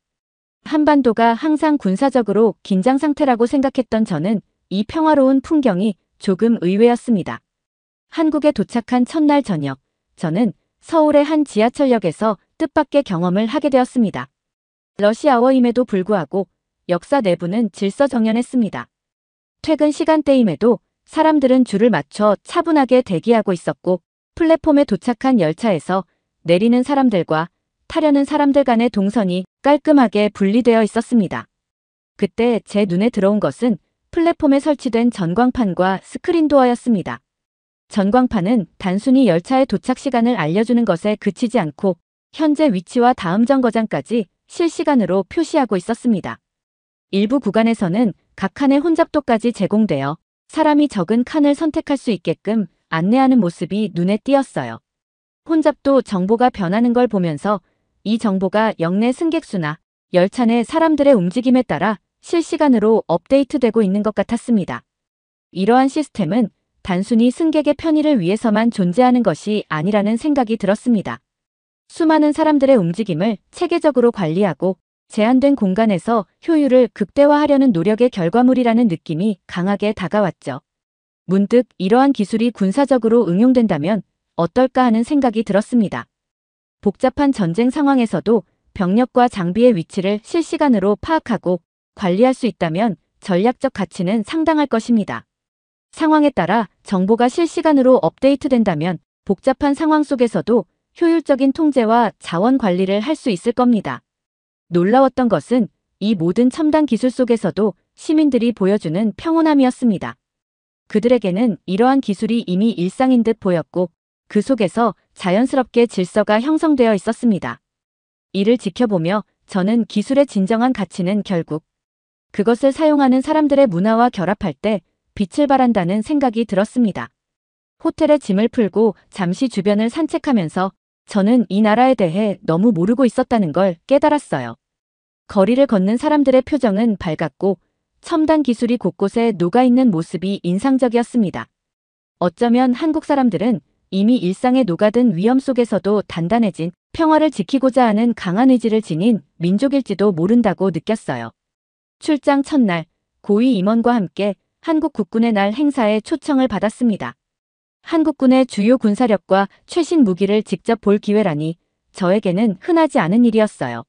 S1: 한반도가 항상 군사적으로 긴장 상태라고 생각했던 저는 이 평화로운 풍경이 조금 의외였습니다. 한국에 도착한 첫날 저녁, 저는 서울의 한 지하철역에서 뜻밖의 경험을 하게 되었습니다. 러시아워임에도 불구하고 역사 내부는 질서정연했습니다. 퇴근 시간대임에도 사람들은 줄을 맞춰 차분하게 대기하고 있었고 플랫폼에 도착한 열차에서 내리는 사람들과 타려는 사람들 간의 동선이 깔끔하게 분리되어 있었습니다. 그때 제 눈에 들어온 것은 플랫폼에 설치된 전광판과 스크린도어였습니다. 전광판은 단순히 열차의 도착 시간을 알려주는 것에 그치지 않고 현재 위치와 다음 정거장까지 실시간으로 표시하고 있었습니다. 일부 구간에서는 각 칸의 혼잡도까지 제공되어 사람이 적은 칸을 선택할 수 있게끔 안내하는 모습이 눈에 띄었어요. 혼잡도 정보가 변하는 걸 보면서 이 정보가 역내 승객 수나 열차 내 사람들의 움직임에 따라 실시간으로 업데이트되고 있는 것 같았습니다. 이러한 시스템은 단순히 승객의 편의를 위해서만 존재하는 것이 아니라는 생각이 들었습니다. 수많은 사람들의 움직임을 체계적으로 관리하고 제한된 공간에서 효율을 극대화하려는 노력의 결과물이라는 느낌이 강하게 다가왔죠. 문득 이러한 기술이 군사적으로 응용된다면 어떨까 하는 생각이 들었습니다. 복잡한 전쟁 상황에서도 병력과 장비의 위치를 실시간으로 파악하고 관리할 수 있다면 전략적 가치는 상당할 것입니다. 상황에 따라 정보가 실시간으로 업데이트된다면 복잡한 상황 속에서도 효율적인 통제와 자원 관리를 할 수 있을 겁니다. 놀라웠던 것은 이 모든 첨단 기술 속에서도 시민들이 보여주는 평온함이었습니다. 그들에게는 이러한 기술이 이미 일상인 듯 보였고 그 속에서 자연스럽게 질서가 형성되어 있었습니다. 이를 지켜보며 저는 기술의 진정한 가치는 결국 그것을 사용하는 사람들의 문화와 결합할 때 빛을 발한다는 생각이 들었습니다. 호텔에 짐을 풀고 잠시 주변을 산책하면서 저는 이 나라에 대해 너무 모르고 있었다는 걸 깨달았어요. 거리를 걷는 사람들의 표정은 밝았고 첨단 기술이 곳곳에 녹아있는 모습이 인상적이었습니다. 어쩌면 한국 사람들은 이미 일상에 녹아든 위험 속에서도 단단해진 평화를 지키고자 하는 강한 의지를 지닌 민족일지도 모른다고 느꼈어요. 출장 첫날 고위 임원과 함께 한국 국군의 날 행사에 초청을 받았습니다. 한국군의 주요 군사력과 최신 무기를 직접 볼 기회라니 저에게는 흔하지 않은 일이었어요.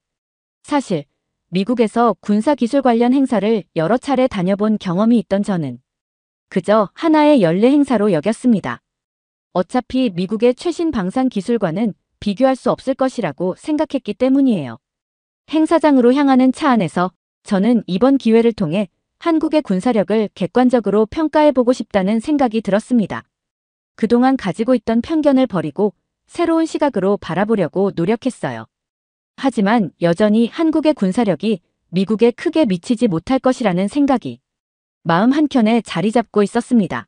S1: 사실 미국에서 군사기술 관련 행사를 여러 차례 다녀본 경험이 있던 저는 그저 하나의 연례 행사로 여겼습니다. 어차피 미국의 최신 방산 기술과는 비교할 수 없을 것이라고 생각했기 때문이에요. 행사장으로 향하는 차 안에서 저는 이번 기회를 통해 한국의 군사력을 객관적으로 평가해보고 싶다는 생각이 들었습니다. 그동안 가지고 있던 편견을 버리고 새로운 시각으로 바라보려고 노력했어요. 하지만 여전히 한국의 군사력이 미국에 크게 미치지 못할 것이라는 생각이 마음 한켠에 자리 잡고 있었습니다.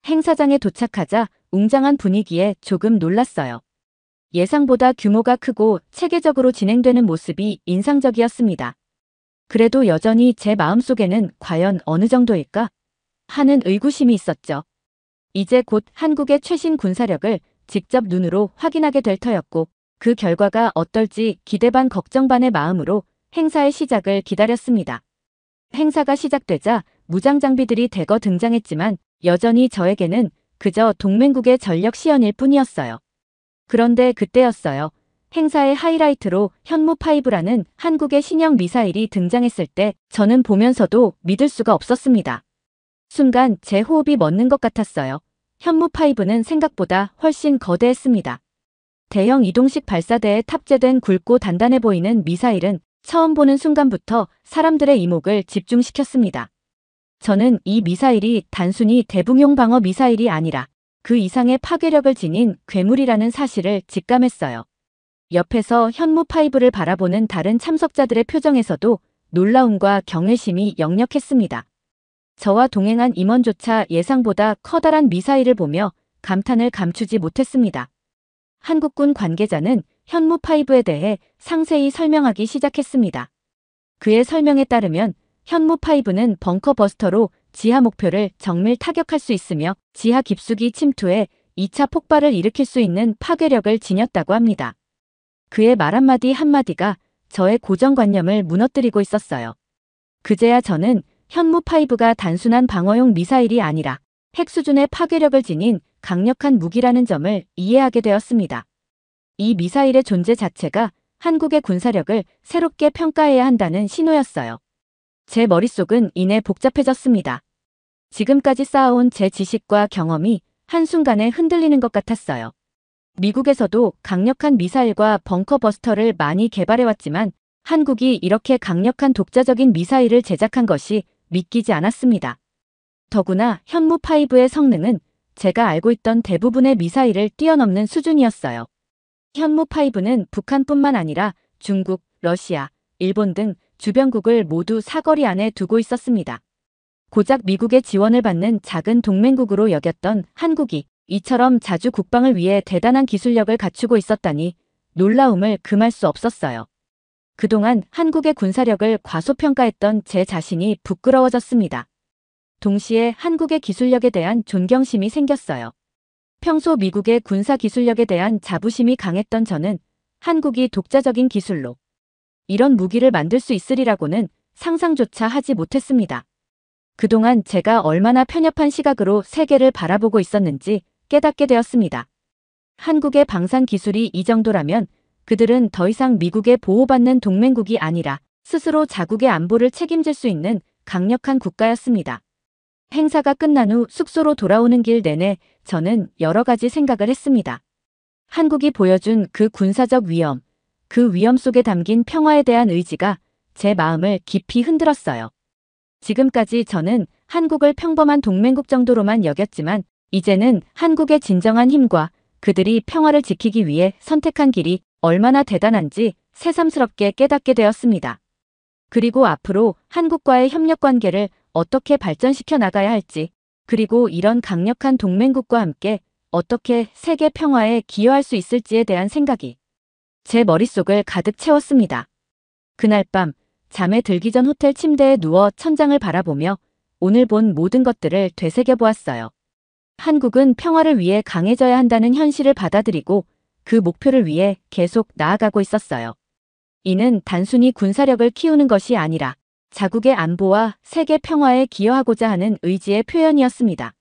S1: 행사장에 도착하자 웅장한 분위기에 조금 놀랐어요. 예상보다 규모가 크고 체계적으로 진행되는 모습이 인상적이었습니다. 그래도 여전히 제 마음속에는 과연 어느 정도일까 하는 의구심이 있었죠. 이제 곧 한국의 최신 군사력을 직접 눈으로 확인하게 될 터였고 그 결과가 어떨지 기대 반 걱정 반의 마음으로 행사의 시작을 기다렸습니다. 행사가 시작되자 무장 장비들이 대거 등장했지만 여전히 저에게는 그저 동맹국의 전력 시연일 뿐이었어요. 그런데 그때였어요. 행사의 하이라이트로 현무5라는 한국의 신형 미사일이 등장했을 때 저는 보면서도 믿을 수가 없었습니다. 순간 제 호흡이 멎는 것 같았어요. 현무5는 생각보다 훨씬 거대했습니다. 대형 이동식 발사대에 탑재된 굵고 단단해 보이는 미사일은 처음 보는 순간부터 사람들의 이목을 집중시켰습니다. 저는 이 미사일이 단순히 대붕용 방어 미사일이 아니라 그 이상의 파괴력을 지닌 괴물이라는 사실을 직감했어요. 옆에서 현무5를 바라보는 다른 참석자들의 표정에서도 놀라움과 경외심이 역력했습니다. 저와 동행한 임원조차 예상보다 커다란 미사일을 보며 감탄을 감추지 못했습니다. 한국군 관계자는 현무5에 대해 상세히 설명하기 시작했습니다. 그의 설명에 따르면 현무5는 벙커버스터로 지하 목표를 정밀 타격할 수 있으며 지하 깊숙이 침투해 2차 폭발을 일으킬 수 있는 파괴력을 지녔다고 합니다. 그의 말 한마디 한마디가 저의 고정관념을 무너뜨리고 있었어요. 그제야 저는 현무5가 단순한 방어용 미사일이 아니라 핵 수준의 파괴력을 지닌 강력한 무기라는 점을 이해하게 되었습니다. 이 미사일의 존재 자체가 한국의 군사력을 새롭게 평가해야 한다는 신호였어요. 제 머릿속은 이내 복잡해졌습니다. 지금까지 쌓아온 제 지식과 경험이 한순간에 흔들리는 것 같았어요. 미국에서도 강력한 미사일과 벙커버스터를 많이 개발해왔지만 한국이 이렇게 강력한 독자적인 미사일을 제작한 것이 믿기지 않았습니다. 더구나 현무5의 성능은 제가 알고 있던 대부분의 미사일을 뛰어넘는 수준이었어요. 현무5는 북한뿐만 아니라 중국, 러시아, 일본 등 주변국을 모두 사거리 안에 두고 있었습니다. 고작 미국의 지원을 받는 작은 동맹국으로 여겼던 한국이 이처럼 자주 국방을 위해 대단한 기술력을 갖추고 있었다니 놀라움을 금할 수 없었어요. 그동안 한국의 군사력을 과소평가했던 제 자신이 부끄러워졌습니다. 동시에 한국의 기술력에 대한 존경심이 생겼어요. 평소 미국의 군사 기술력에 대한 자부심이 강했던 저는 한국이 독자적인 기술로 이런 무기를 만들 수 있으리라고는 상상조차 하지 못했습니다. 그동안 제가 얼마나 편협한 시각으로 세계를 바라보고 있었는지 깨닫게 되었습니다. 한국의 방산 기술이 이 정도라면 그들은 더 이상 미국의 보호받는 동맹국이 아니라 스스로 자국의 안보를 책임질 수 있는 강력한 국가였습니다. 행사가 끝난 후 숙소로 돌아오는 길 내내 저는 여러 가지 생각을 했습니다. 한국이 보여준 그 군사적 위험, 그 위험 속에 담긴 평화에 대한 의지가 제 마음을 깊이 흔들었어요. 지금까지 저는 한국을 평범한 동맹국 정도로만 여겼지만 이제는 한국의 진정한 힘과 그들이 평화를 지키기 위해 선택한 길이 얼마나 대단한지 새삼스럽게 깨닫게 되었습니다. 그리고 앞으로 한국과의 협력 관계를 어떻게 발전시켜 나가야 할지, 그리고 이런 강력한 동맹국과 함께 어떻게 세계 평화에 기여할 수 있을지에 대한 생각이 제 머릿속을 가득 채웠습니다. 그날 밤 잠에 들기 전 호텔 침대에 누워 천장을 바라보며 오늘 본 모든 것들을 되새겨보았어요. 한국은 평화를 위해 강해져야 한다는 현실을 받아들이고 그 목표를 위해 계속 나아가고 있었어요. 이는 단순히 군사력을 키우는 것이 아니라 자국의 안보와 세계 평화에 기여하고자 하는 의지의 표현이었습니다.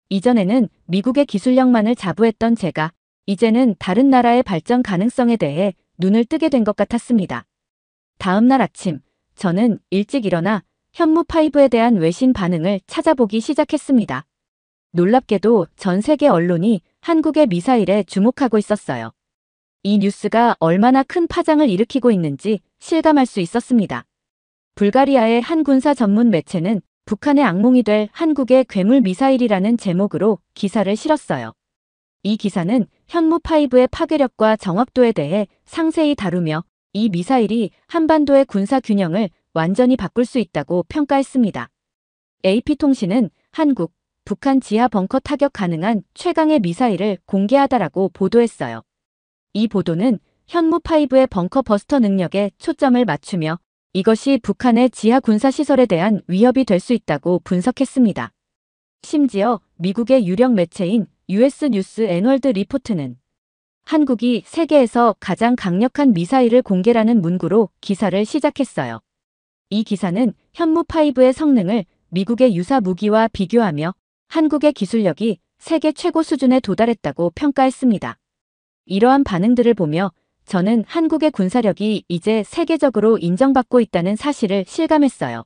S1: 이전에는 미국의 기술력만을 자부했던 제가 이제는 다른 나라의 발전 가능성에 대해 눈을 뜨게 된 것 같았습니다. 다음 날 아침, 저는 일찍 일어나 현무5에 대한 외신 반응을 찾아보기 시작했습니다. 놀랍게도 전 세계 언론이 한국의 미사일에 주목하고 있었어요. 이 뉴스가 얼마나 큰 파장을 일으키고 있는지 실감할 수 있었습니다. 불가리아의 한 군사 전문 매체는 북한의 악몽이 될 한국의 괴물 미사일이라는 제목으로 기사를 실었어요. 이 기사는 현무5의 파괴력과 정확도에 대해 상세히 다루며 이 미사일이 한반도의 군사 균형을 완전히 바꿀 수 있다고 평가했습니다. AP통신은 한국, 북한 지하 벙커 타격 가능한 최강의 미사일을 공개하다라고 보도했어요. 이 보도는 현무5의 벙커 버스터 능력에 초점을 맞추며 이것이 북한의 지하 군사 시설에 대한 위협이 될 수 있다고 분석했습니다. 심지어 미국의 유력 매체인 US 뉴스 애널드 리포트는 한국이 세계에서 가장 강력한 미사일을 공개라는 문구로 기사를 시작했어요. 이 기사는 현무5의 성능을 미국의 유사 무기와 비교하며 한국의 기술력이 세계 최고 수준에 도달했다고 평가했습니다. 이러한 반응들을 보며 저는 한국의 군사력이 이제 세계적으로 인정받고 있다는 사실을 실감했어요.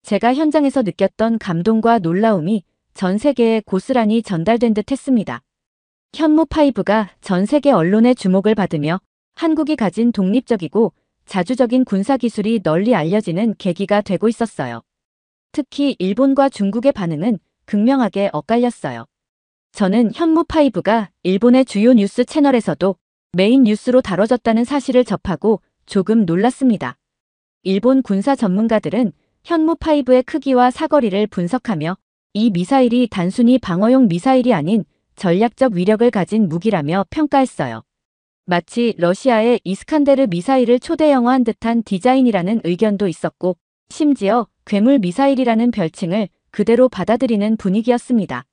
S1: 제가 현장에서 느꼈던 감동과 놀라움이 전 세계에 고스란히 전달된 듯 했습니다. 현무5가 전 세계 언론의 주목을 받으며 한국이 가진 독립적이고 자주적인 군사기술이 널리 알려지는 계기가 되고 있었어요. 특히 일본과 중국의 반응은 극명하게 엇갈렸어요. 저는 현무5가 일본의 주요 뉴스 채널에서도 메인 뉴스로 다뤄졌다는 사실을 접하고 조금 놀랐습니다. 일본 군사 전문가들은 현무5의 크기와 사거리를 분석하며 이 미사일이 단순히 방어용 미사일이 아닌 전략적 위력을 가진 무기라며 평가했어요. 마치 러시아의 이스칸데르 미사일을 초대형화한 듯한 디자인이라는 의견도 있었고 심지어 괴물 미사일이라는 별칭을 그대로 받아들이는 분위기였습니다.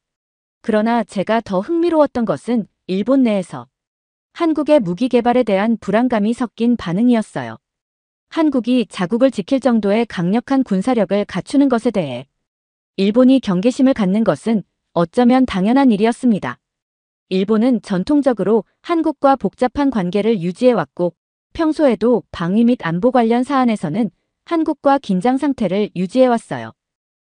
S1: 그러나 제가 더 흥미로웠던 것은 일본 내에서 한국의 무기 개발에 대한 불안감이 섞인 반응이었어요. 한국이 자국을 지킬 정도의 강력한 군사력을 갖추는 것에 대해 일본이 경계심을 갖는 것은 어쩌면 당연한 일이었습니다. 일본은 전통적으로 한국과 복잡한 관계를 유지해왔고 평소에도 방위 및 안보 관련 사안에서는 한국과 긴장 상태를 유지해왔어요.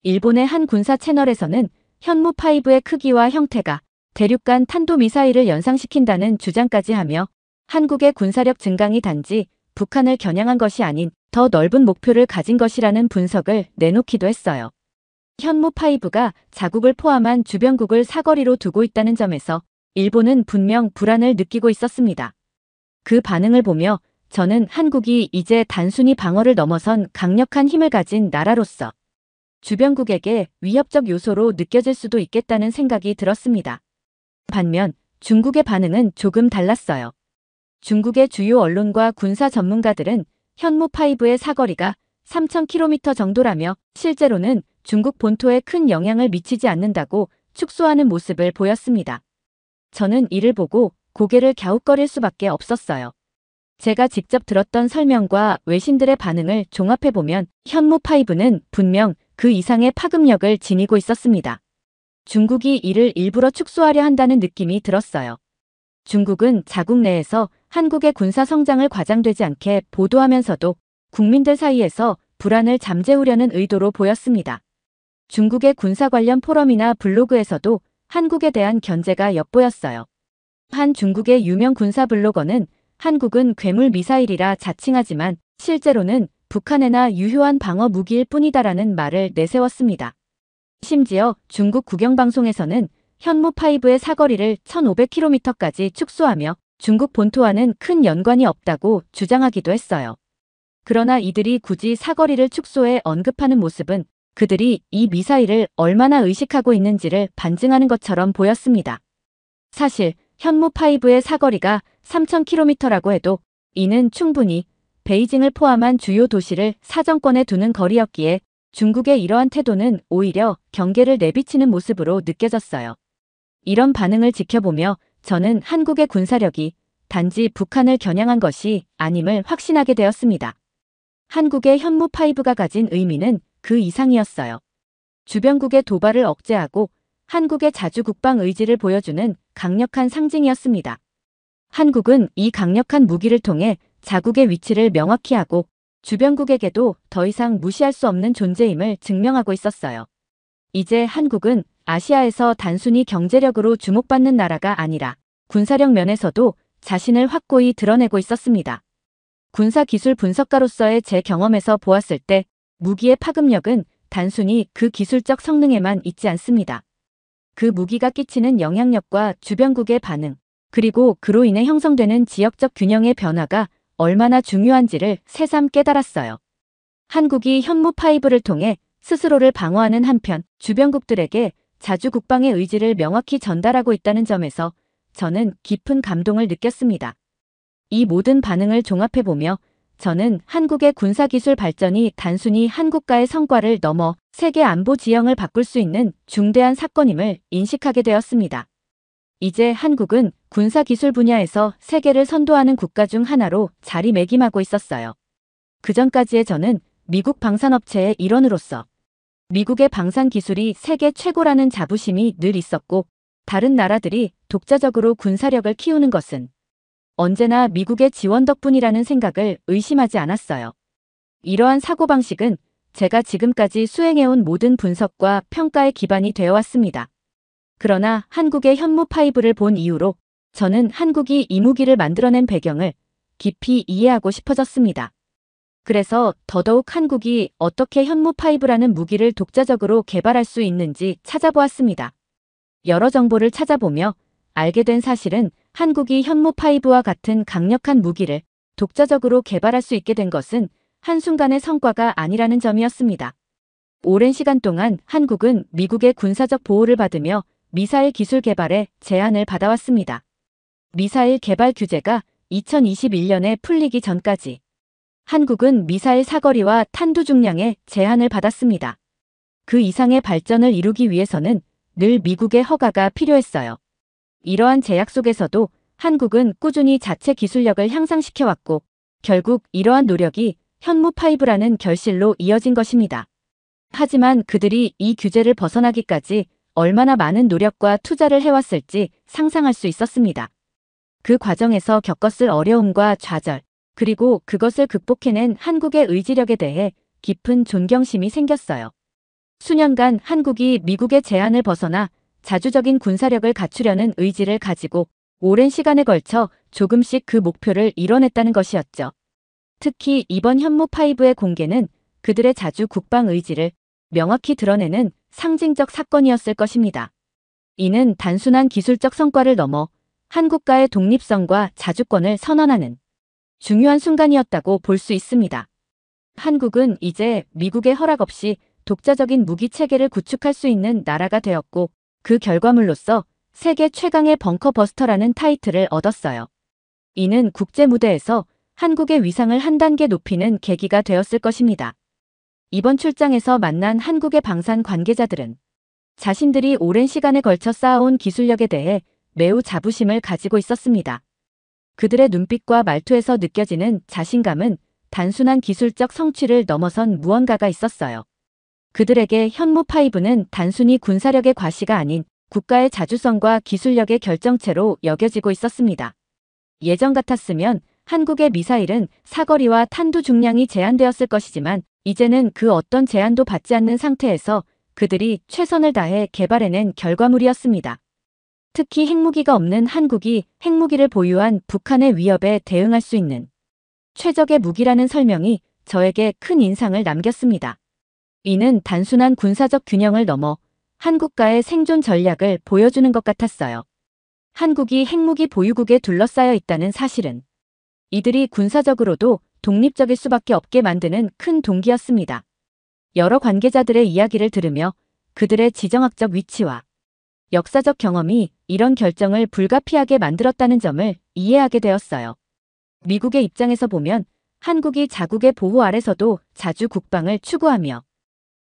S1: 일본의 한 군사 채널에서는 현무5의 크기와 형태가 대륙간 탄도미사일을 연상시킨다는 주장까지 하며 한국의 군사력 증강이 단지 북한을 겨냥한 것이 아닌 더 넓은 목표를 가진 것이라는 분석을 내놓기도 했어요. 현무5가 자국을 포함한 주변국을 사거리로 두고 있다는 점에서 일본은 분명 불안을 느끼고 있었습니다. 그 반응을 보며 저는 한국이 이제 단순히 방어를 넘어선 강력한 힘을 가진 나라로서 주변국에게 위협적 요소로 느껴질 수도 있겠다는 생각이 들었습니다. 반면 중국의 반응은 조금 달랐어요. 중국의 주요 언론과 군사 전문가들은 현무5의 사거리가 3,000km 정도라며 실제로는 중국 본토에 큰 영향을 미치지 않는다고 축소하는 모습을 보였습니다. 저는 이를 보고 고개를 갸웃거릴 수밖에 없었어요. 제가 직접 들었던 설명과 외신들의 반응을 종합해보면 현무5는 분명 그 이상의 파급력을 지니고 있었습니다. 중국이 이를 일부러 축소하려 한다는 느낌이 들었어요. 중국은 자국 내에서 한국의 군사 성장을 과장되지 않게 보도하면서도 국민들 사이에서 불안을 잠재우려는 의도로 보였습니다. 중국의 군사 관련 포럼이나 블로그에서도 한국에 대한 견제가 엿보였어요. 한 중국의 유명 군사 블로거는 한국은 괴물 미사일이라 자칭하지만 실제로는 북한에나 유효한 방어 무기일 뿐이다라는 말을 내세웠습니다. 심지어 중국 국영방송에서는 현무5의 사거리를 1,500km까지 축소하며 중국 본토와는 큰 연관이 없다고 주장하기도 했어요. 그러나 이들이 굳이 사거리를 축소해 언급하는 모습은 그들이 이 미사일을 얼마나 의식하고 있는지를 반증하는 것처럼 보였습니다. 사실 현무5의 사거리가 3,000km라고 해도 이는 충분히 베이징을 포함한 주요 도시를 사정권에 두는 거리였기에 중국의 이러한 태도는 오히려 경계를 내비치는 모습으로 느껴졌어요. 이런 반응을 지켜보며 저는 한국의 군사력이 단지 북한을 겨냥한 것이 아님을 확신하게 되었습니다. 한국의 현무5가 가진 의미는 그 이상이었어요. 주변국의 도발을 억제하고 한국의 자주국방 의지를 보여주는 강력한 상징이었습니다. 한국은 이 강력한 무기를 통해 자국의 위치를 명확히 하고 주변국에게도 더 이상 무시할 수 없는 존재임을 증명하고 있었어요. 이제 한국은 아시아에서 단순히 경제력으로 주목받는 나라가 아니라 군사력 면에서도 자신을 확고히 드러내고 있었습니다. 군사기술 분석가로서의 제 경험에서 보았을 때 무기의 파급력은 단순히 그 기술적 성능에만 있지 않습니다. 그 무기가 끼치는 영향력과 주변국의 반응, 그리고 그로 인해 형성되는 지역적 균형의 변화가 얼마나 중요한지를 새삼 깨달았어요. 한국이 현무 파이브를 통해 스스로를 방어하는 한편 주변국들에게 자주 국방의 의지를 명확히 전달하고 있다는 점에서 저는 깊은 감동을 느꼈습니다. 이 모든 반응을 종합해보며 저는 한국의 군사기술 발전이 단순히 한국가의 성과를 넘어 세계 안보 지형을 바꿀 수 있는 중대한 사건임을 인식하게 되었습니다. 이제 한국은 군사기술 분야에서 세계를 선도하는 국가 중 하나로 자리매김하고 있었어요. 그전까지의 저는 미국 방산업체의 일원으로서 미국의 방산 기술이 세계 최고라는 자부심이 늘 있었고 다른 나라들이 독자적으로 군사력을 키우는 것은 언제나 미국의 지원 덕분이라는 생각을 의심하지 않았어요. 이러한 사고방식은 제가 지금까지 수행해온 모든 분석과 평가의 기반이 되어 왔습니다. 그러나 한국의 현무5를 본 이후로 저는 한국이 이 무기를 만들어낸 배경을 깊이 이해하고 싶어졌습니다. 그래서 더더욱 한국이 어떻게 현무5라는 무기를 독자적으로 개발할 수 있는지 찾아보았습니다. 여러 정보를 찾아보며 알게 된 사실은 한국이 현무5와 같은 강력한 무기를 독자적으로 개발할 수 있게 된 것은 한순간의 성과가 아니라는 점이었습니다. 오랜 시간 동안 한국은 미국의 군사적 보호를 받으며 미사일 기술 개발에 제한을 받아왔습니다. 미사일 개발 규제가 2021년에 풀리기 전까지 한국은 미사일 사거리와 탄두 중량에 제한을 받았습니다. 그 이상의 발전을 이루기 위해서는 늘 미국의 허가가 필요했어요. 이러한 제약 속에서도 한국은 꾸준히 자체 기술력을 향상시켜왔고 결국 이러한 노력이 현무5라는 결실로 이어진 것입니다. 하지만 그들이 이 규제를 벗어나기까지 얼마나 많은 노력과 투자를 해왔을지 상상할 수 있었습니다. 그 과정에서 겪었을 어려움과 좌절, 그리고 그것을 극복해낸 한국의 의지력에 대해 깊은 존경심이 생겼어요. 수년간 한국이 미국의 제한을 벗어나 자주적인 군사력을 갖추려는 의지를 가지고 오랜 시간에 걸쳐 조금씩 그 목표를 이뤄냈다는 것이었죠. 특히 이번 현무5의 공개는 그들의 자주 국방 의지를 명확히 드러내는 상징적 사건이었을 것입니다. 이는 단순한 기술적 성과를 넘어 한국가의 독립성과 자주권을 선언하는 중요한 순간이었다고 볼 수 있습니다. 한국은 이제 미국의 허락 없이 독자적인 무기 체계를 구축할 수 있는 나라가 되었고 그 결과물로서 세계 최강의 벙커버스터라는 타이틀을 얻었어요. 이는 국제 무대에서 한국의 위상을 한 단계 높이는 계기가 되었을 것입니다. 이번 출장에서 만난 한국의 방산 관계자들은 자신들이 오랜 시간에 걸쳐 쌓아온 기술력에 대해 매우 자부심을 가지고 있었습니다. 그들의 눈빛과 말투에서 느껴지는 자신감은 단순한 기술적 성취를 넘어선 무언가가 있었어요. 그들에게 현무5는 단순히 군사력의 과시가 아닌 국가의 자주성과 기술력의 결정체로 여겨지고 있었습니다. 예전 같았으면 한국의 미사일은 사거리와 탄두 중량이 제한되었을 것이지만 이제는 그 어떤 제한도 받지 않는 상태에서 그들이 최선을 다해 개발해낸 결과물이었습니다. 특히 핵무기가 없는 한국이 핵무기를 보유한 북한의 위협에 대응할 수 있는 최적의 무기라는 설명이 저에게 큰 인상을 남겼습니다. 이는 단순한 군사적 균형을 넘어 한국가의 생존 전략을 보여주는 것 같았어요. 한국이 핵무기 보유국에 둘러싸여 있다는 사실은 이들이 군사적으로도 독립적일 수밖에 없게 만드는 큰 동기였습니다. 여러 관계자들의 이야기를 들으며 그들의 지정학적 위치와 역사적 경험이 이런 결정을 불가피하게 만들었다는 점을 이해하게 되었어요. 미국의 입장에서 보면 한국이 자국의 보호 아래서도 자주 국방을 추구하며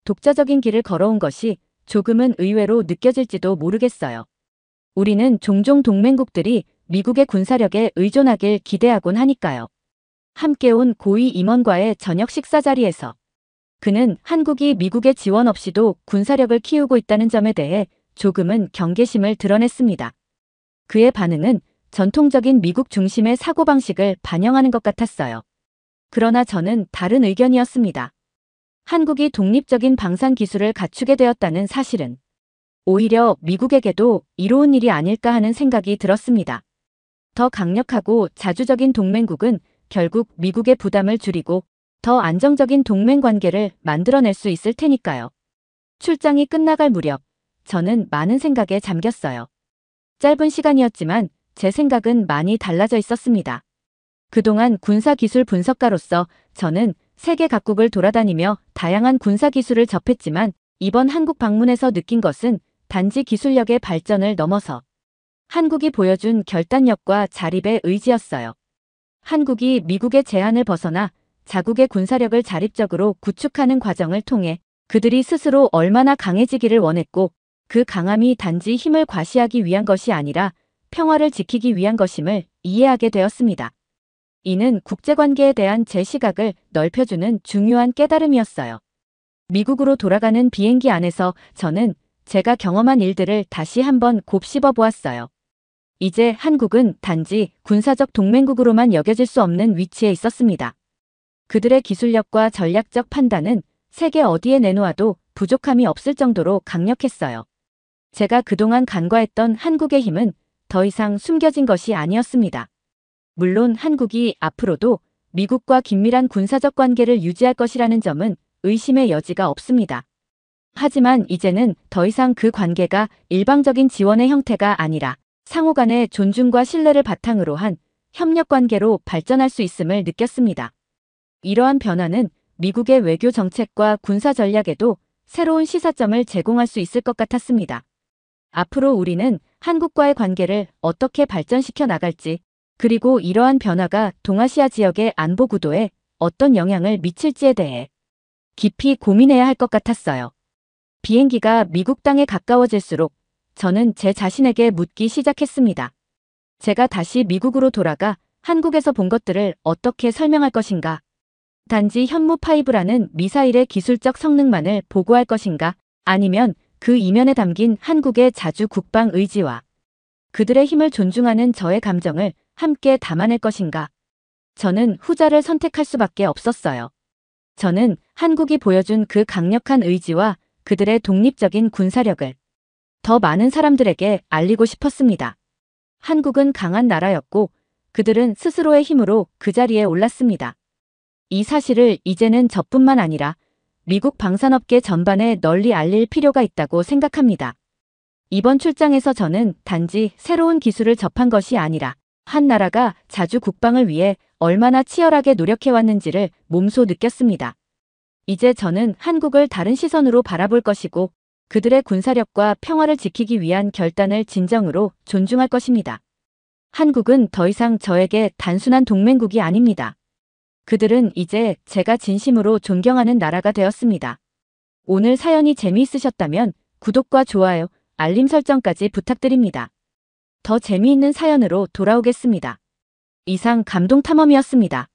S1: 독자적인 길을 걸어온 것이 조금은 의외로 느껴질지도 모르겠어요. 우리는 종종 동맹국들이 미국의 군사력에 의존하길 기대하곤 하니까요. 함께 온 고위 임원과의 저녁 식사 자리에서 그는 한국이 미국의 지원 없이도 군사력을 키우고 있다는 점에 대해 조금은 경계심을 드러냈습니다. 그의 반응은 전통적인 미국 중심의 사고방식을 반영하는 것 같았어요. 그러나 저는 다른 의견이었습니다. 한국이 독립적인 방산 기술을 갖추게 되었다는 사실은 오히려 미국에게도 이로운 일이 아닐까 하는 생각이 들었습니다. 더 강력하고 자주적인 동맹국은 결국 미국의 부담을 줄이고 더 안정적인 동맹 관계를 만들어낼 수 있을 테니까요. 출장이 끝나갈 무렵 저는 많은 생각에 잠겼어요. 짧은 시간이었지만 제 생각은 많이 달라져 있었습니다. 그동안 군사기술 분석가로서 저는 세계 각국을 돌아다니며 다양한 군사기술을 접했지만 이번 한국 방문에서 느낀 것은 단지 기술력의 발전을 넘어서 한국이 보여준 결단력과 자립의 의지였어요. 한국이 미국의 제한을 벗어나 자국의 군사력을 자립적으로 구축하는 과정을 통해 그들이 스스로 얼마나 강해지기를 원했고 그 강함이 단지 힘을 과시하기 위한 것이 아니라 평화를 지키기 위한 것임을 이해하게 되었습니다. 이는 국제관계에 대한 제 시각을 넓혀주는 중요한 깨달음이었어요. 미국으로 돌아가는 비행기 안에서 저는 제가 경험한 일들을 다시 한번 곱씹어 보았어요. 이제 한국은 단지 군사적 동맹국으로만 여겨질 수 없는 위치에 있었습니다. 그들의 기술력과 전략적 판단은 세계 어디에 내놓아도 부족함이 없을 정도로 강력했어요. 제가 그동안 간과했던 한국의 힘은 더 이상 숨겨진 것이 아니었습니다. 물론 한국이 앞으로도 미국과 긴밀한 군사적 관계를 유지할 것이라는 점은 의심의 여지가 없습니다. 하지만 이제는 더 이상 그 관계가 일방적인 지원의 형태가 아니라 상호 간의 존중과 신뢰를 바탕으로 한 협력 관계로 발전할 수 있음을 느꼈습니다. 이러한 변화는 미국의 외교 정책과 군사 전략에도 새로운 시사점을 제공할 수 있을 것 같았습니다. 앞으로 우리는 한국과의 관계를 어떻게 발전시켜 나갈지, 그리고 이러한 변화가 동아시아 지역의 안보 구도에 어떤 영향을 미칠지에 대해 깊이 고민해야 할 것 같았어요. 비행기가 미국 땅에 가까워질수록 저는 제 자신에게 묻기 시작했습니다. 제가 다시 미국으로 돌아가 한국에서 본 것들을 어떻게 설명할 것인가? 단지 현무5라는 미사일의 기술적 성능만을 보고할 것인가? 아니면 그 이면에 담긴 한국의 자주 국방 의지와 그들의 힘을 존중하는 저의 감정을 함께 담아낼 것인가? 저는 후자를 선택할 수밖에 없었어요. 저는 한국이 보여준 그 강력한 의지와 그들의 독립적인 군사력을 더 많은 사람들에게 알리고 싶었습니다. 한국은 강한 나라였고 그들은 스스로의 힘으로 그 자리에 올랐습니다. 이 사실을 이제는 저뿐만 아니라 미국 방산업계 전반에 널리 알릴 필요가 있다고 생각합니다. 이번 출장에서 저는 단지 새로운 기술을 접한 것이 아니라 한 나라가 자주 국방을 위해 얼마나 치열하게 노력해왔는지를 몸소 느꼈습니다. 이제 저는 한국을 다른 시선으로 바라볼 것이고 그들의 군사력과 평화를 지키기 위한 결단을 진정으로 존중할 것입니다. 한국은 더 이상 저에게 단순한 동맹국이 아닙니다. 그들은 이제 제가 진심으로 존경하는 나라가 되었습니다. 오늘 사연이 재미있으셨다면 구독과 좋아요, 알림 설정까지 부탁드립니다. 더 재미있는 사연으로 돌아오겠습니다. 이상 감동탐험이었습니다.